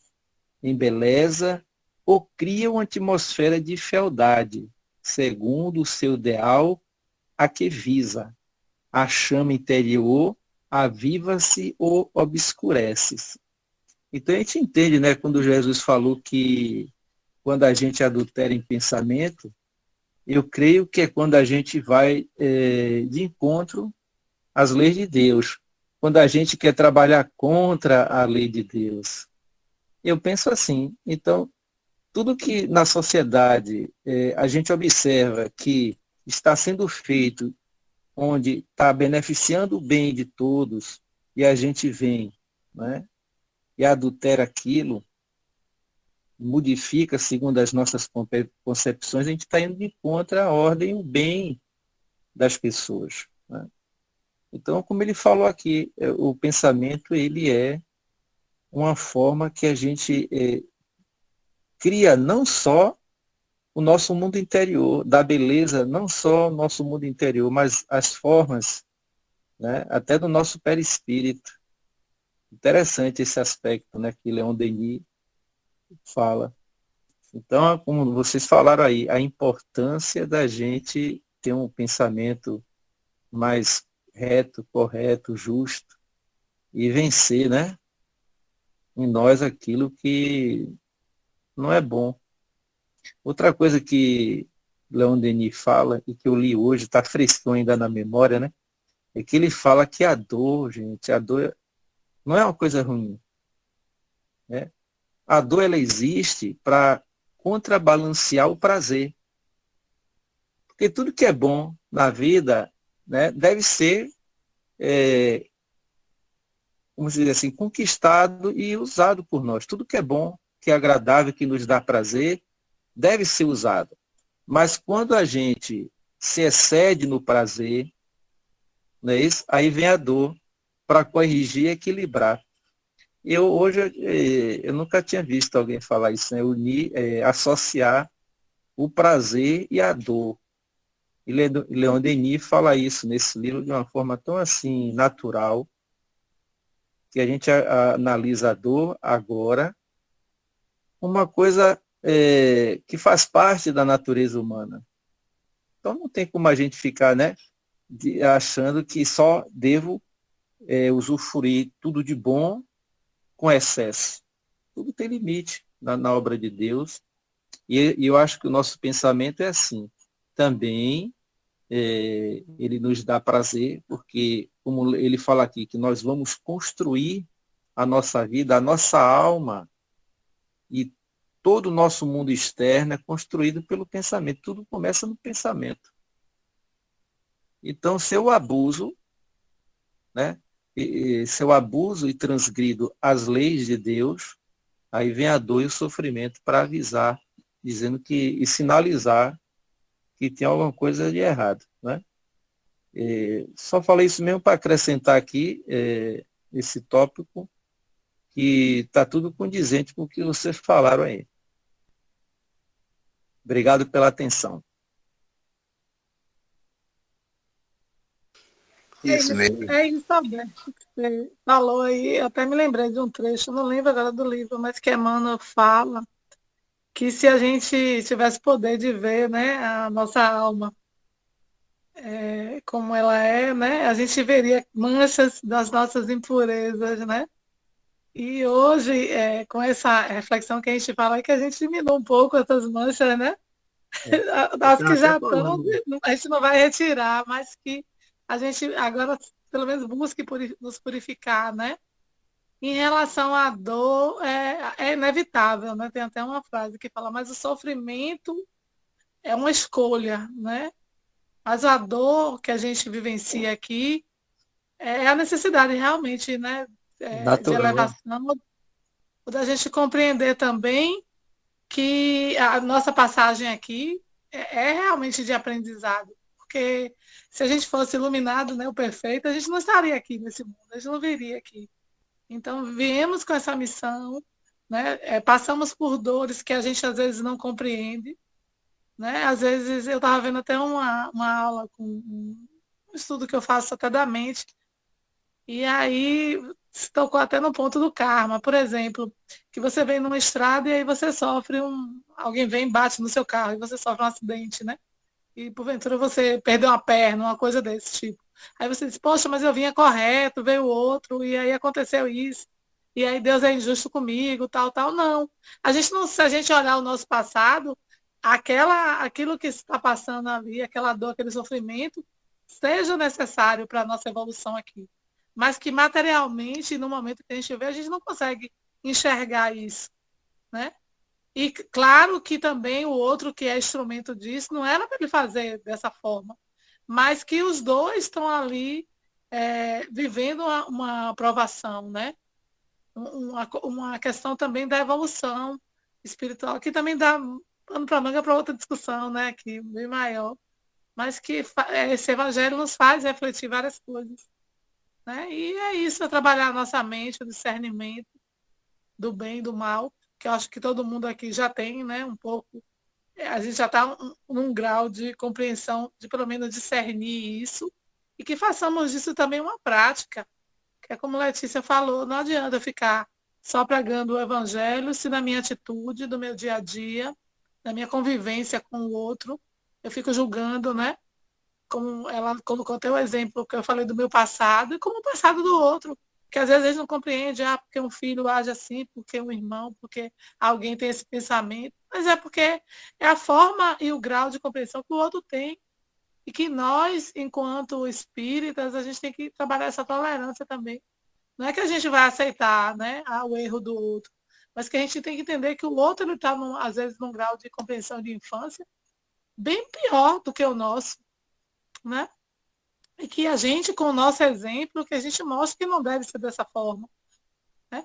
embeleza ou cria uma atmosfera de fealdade, segundo o seu ideal a que visa. A chama interior aviva-se ou obscurece-se. Então a gente entende, né, quando Jesus falou que quando a gente adultera em pensamento, eu creio que é quando a gente vai de encontro às leis de Deus, quando a gente quer trabalhar contra a lei de Deus. Eu penso assim, então, tudo que na sociedade a gente observa que está sendo feito, onde está beneficiando o bem de todos, e a gente vem, né, e adultera aquilo, modifica segundo as nossas concepções, a gente está indo de contra a ordem e o bem das pessoas, né? Então, como ele falou aqui, o pensamento ele é uma forma que a gente cria não só o nosso mundo interior, da beleza, não só o nosso mundo interior, mas as formas, né, até do nosso perispírito. Interessante esse aspecto, né, que Leon Denis fala. Então, como vocês falaram aí, a importância da gente ter um pensamento mais reto, correto, justo, e vencer, né, em nós aquilo que não é bom. Outra coisa que Leon Denis fala, e que eu li hoje, está frescão ainda na memória, né, é que ele fala que a dor, gente, a dor não é uma coisa ruim, né? A dor, ela existe para contrabalancear o prazer. Porque tudo que é bom na vida, né, deve ser, vamos dizer assim, conquistado e usado por nós. Tudo que é bom, que é agradável, que nos dá prazer, deve ser usado. Mas quando a gente se excede no prazer, não é isso? Aí vem a dor para corrigir e equilibrar. Hoje eu nunca tinha visto alguém falar isso, né? Unir, associar o prazer e a dor. E Leon Denis fala isso nesse livro de uma forma tão assim natural, que a gente analisa a dor agora, uma coisa que faz parte da natureza humana. Então não tem como a gente ficar, né, achando que só devo usufruir tudo de bom com excesso. Tudo tem limite na obra de Deus. E eu acho que o nosso pensamento é assim. Também ele nos dá prazer, porque, como ele fala aqui, que nós vamos construir a nossa vida, a nossa alma, e todo o nosso mundo externo é construído pelo pensamento. Tudo começa no pensamento. Então, se eu abuso, né, se eu abuso e transgrido as leis de Deus, aí vem a dor e o sofrimento para avisar, dizendo que, e sinalizar que tem alguma coisa de errado, né? Só falei isso mesmo para acrescentar aqui esse tópico, que está tudo condizente com o que vocês falaram aí. Obrigado pela atenção. Isso mesmo. É isso, Alberto, que você falou aí. Eu até me lembrei de um trecho, não lembro agora do livro, mas que Emmanuel fala que se a gente tivesse poder de ver, né, a nossa alma como ela é, né, a gente veria manchas das nossas impurezas, né? E hoje, com essa reflexão que a gente fala, é que a gente diminui um pouco essas manchas, né? As que já estão, a gente não vai retirar, mas que a gente agora, pelo menos, busque nos purificar, né? Em relação à dor, é inevitável, né? Tem até uma frase que fala, mas o sofrimento é uma escolha, né? Mas a dor que a gente vivencia aqui é a necessidade realmente, né? De elevação, da gente compreender também que a nossa passagem aqui é realmente de aprendizado. Porque se a gente fosse iluminado, né, o perfeito, a gente não estaria aqui nesse mundo, a gente não viria aqui. Então, viemos com essa missão, né? Passamos por dores que a gente às vezes não compreende, né? Às vezes eu estava vendo até uma aula com um estudo que eu faço até da mente, e aí se tocou até no ponto do karma. Por exemplo, que você vem numa estrada e aí você sofre alguém vem e bate no seu carro e você sofre um acidente, né? E porventura você perdeu uma perna, uma coisa desse tipo. Aí você diz, poxa, mas eu vinha correto, veio outro, e aí aconteceu isso. E aí Deus é injusto comigo, tal, tal. Não. A gente não, se a gente olhar o nosso passado, aquilo que está passando ali, aquela dor, aquele sofrimento, seja necessário para a nossa evolução aqui. Mas que materialmente, no momento que a gente vê, a gente não consegue enxergar isso, né? E claro que também o outro que é instrumento disso, não era para ele fazer dessa forma, mas que os dois estão ali vivendo uma aprovação, né? Uma questão também da evolução, espiritual, que também dá pano para manga para outra discussão, né, que bem maior, mas que esse evangelho nos faz refletir várias coisas, né? E é isso, é trabalhar a nossa mente, o discernimento do bem e do mal, que eu acho que todo mundo aqui já tem, né, um pouco, a gente já está num grau de compreensão, de pelo menos discernir isso, e que façamos disso também uma prática, que é como a Letícia falou, não adianta eu ficar só pregando o evangelho se na minha atitude, do meu dia a dia, na minha convivência com o outro, eu fico julgando, né? Como ela colocou até o exemplo que eu falei do meu passado e como o passado do outro, que às vezes a gente não compreende, porque um filho age assim, porque um irmão, porque alguém tem esse pensamento, mas é porque é a forma e o grau de compreensão que o outro tem, e que nós, enquanto espíritas, a gente tem que trabalhar essa tolerância também. Não é que a gente vai aceitar, né, o erro do outro, mas que a gente tem que entender que o outro está, às vezes, num grau de compreensão de infância bem pior do que o nosso, né? E que a gente, com o nosso exemplo, que a gente mostra que não deve ser dessa forma, né?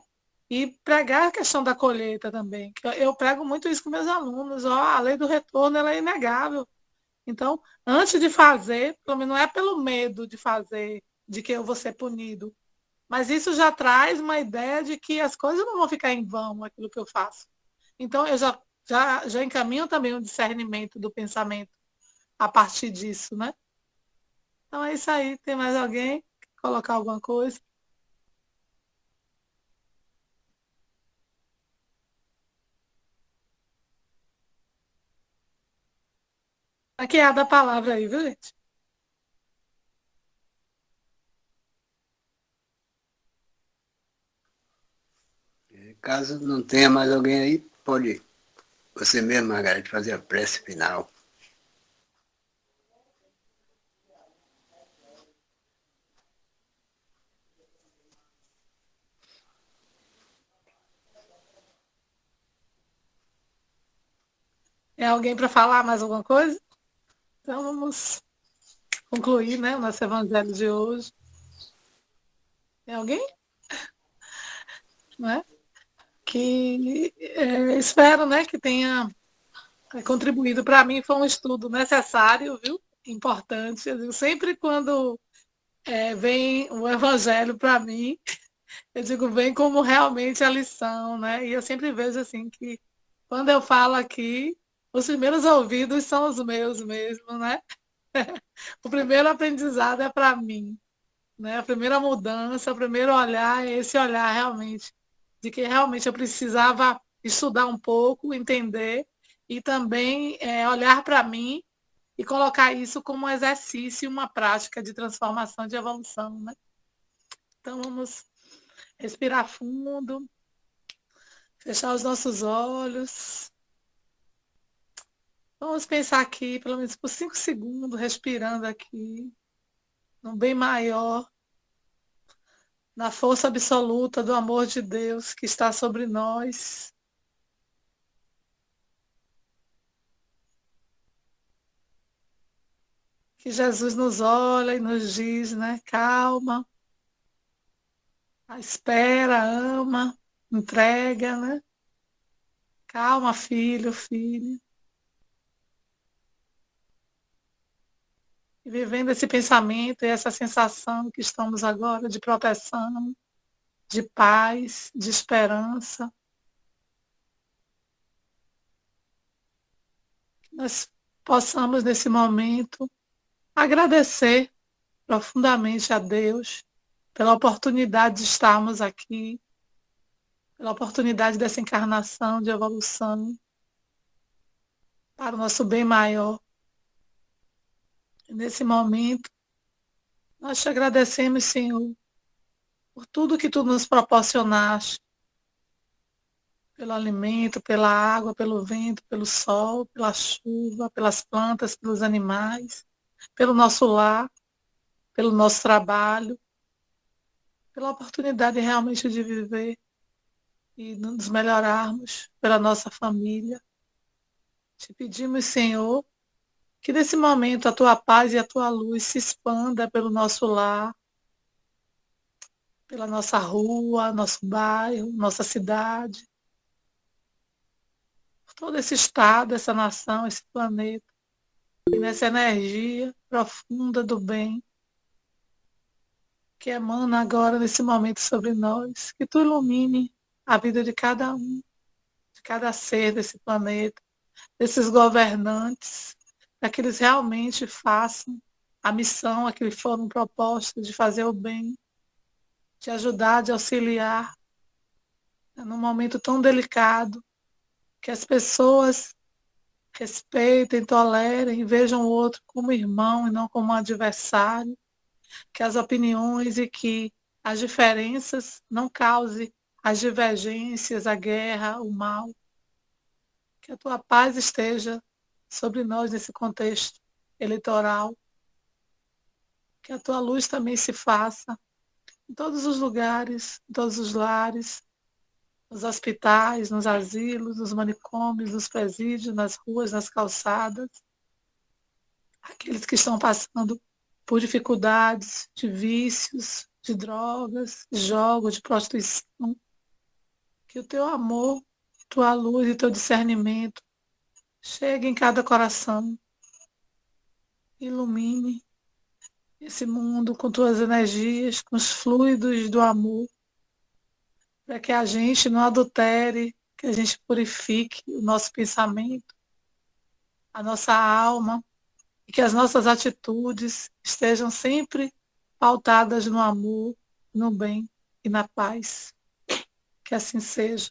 E pregar a questão da colheita também, que eu prego muito isso com meus alunos, a lei do retorno ela é inegável. Então, antes de fazer, pelo menos não é pelo medo de fazer, de que eu vou ser punido, mas isso já traz uma ideia de que as coisas não vão ficar em vão, aquilo que eu faço. Então, eu já encaminho também um discernimento do pensamento a partir disso, né? Então é isso aí. Tem mais alguém? Quer colocar alguma coisa? Aqui é a da palavra aí, viu, gente? Caso não tenha mais alguém aí, pode você mesmo, Margarete, fazer a prece final. É alguém para falar mais alguma coisa? Então vamos concluir, né, o nosso evangelho de hoje. Tem alguém? Não é? Que espero, né, que tenha contribuído. Para mim foi um estudo necessário, viu? Importante. Eu digo, sempre quando vem o evangelho para mim, eu digo, vem como realmente a lição, né? E eu sempre vejo assim que quando eu falo aqui, os primeiros ouvidos são os meus mesmo, né? O primeiro aprendizado é para mim, né? A primeira mudança, o primeiro olhar é esse olhar realmente, de que realmente eu precisava estudar um pouco, entender e também olhar para mim e colocar isso como um exercício, uma prática de transformação, de evolução, né? Então vamos respirar fundo, fechar os nossos olhos. Vamos pensar aqui, pelo menos por 5 segundos, respirando aqui, num bem maior, na força absoluta do amor de Deus que está sobre nós. Que Jesus nos olha e nos diz, né? Calma, espera, ama, entrega, né? Calma, filho, filha. E vivendo esse pensamento e essa sensação que estamos agora de proteção, de paz, de esperança. Que nós possamos, nesse momento, agradecer profundamente a Deus pela oportunidade de estarmos aqui, pela oportunidade dessa encarnação de evolução para o nosso bem maior. E nesse momento, nós te agradecemos, Senhor, por tudo que Tu nos proporcionaste, pelo alimento, pela água, pelo vento, pelo sol, pela chuva, pelas plantas, pelos animais, pelo nosso lar, pelo nosso trabalho, pela oportunidade realmente de viver e nos melhorarmos, pela nossa família. Te pedimos, Senhor, que nesse momento a Tua paz e a Tua luz se expanda pelo nosso lar, pela nossa rua, nosso bairro, nossa cidade. todo esse estado, essa nação, esse planeta, e nessa energia profunda do bem que emana agora nesse momento sobre nós, que tu ilumine a vida de cada um, de cada ser desse planeta, desses governantes, para que eles realmente façam a missão a que foram propostos de fazer o bem, de ajudar, de auxiliar, num momento tão delicado, que as pessoas respeitem, tolerem, vejam o outro como irmão e não como adversário, que as opiniões e que as diferenças não causem as divergências, a guerra, o mal. Que a tua paz esteja sobre nós nesse contexto eleitoral. Que a tua luz também se faça em todos os lugares, em todos os lares, nos hospitais, nos asilos, nos manicômios, nos presídios, nas ruas, nas calçadas. Aqueles que estão passando por dificuldades de vícios, de drogas, de jogos, de prostituição. Que o teu amor, tua luz e teu discernimento chegue em cada coração. Ilumine esse mundo com tuas energias, com os fluidos do amor, para que a gente não adultere, que a gente purifique o nosso pensamento, a nossa alma, e que as nossas atitudes estejam sempre pautadas no amor, no bem e na paz. Que assim seja.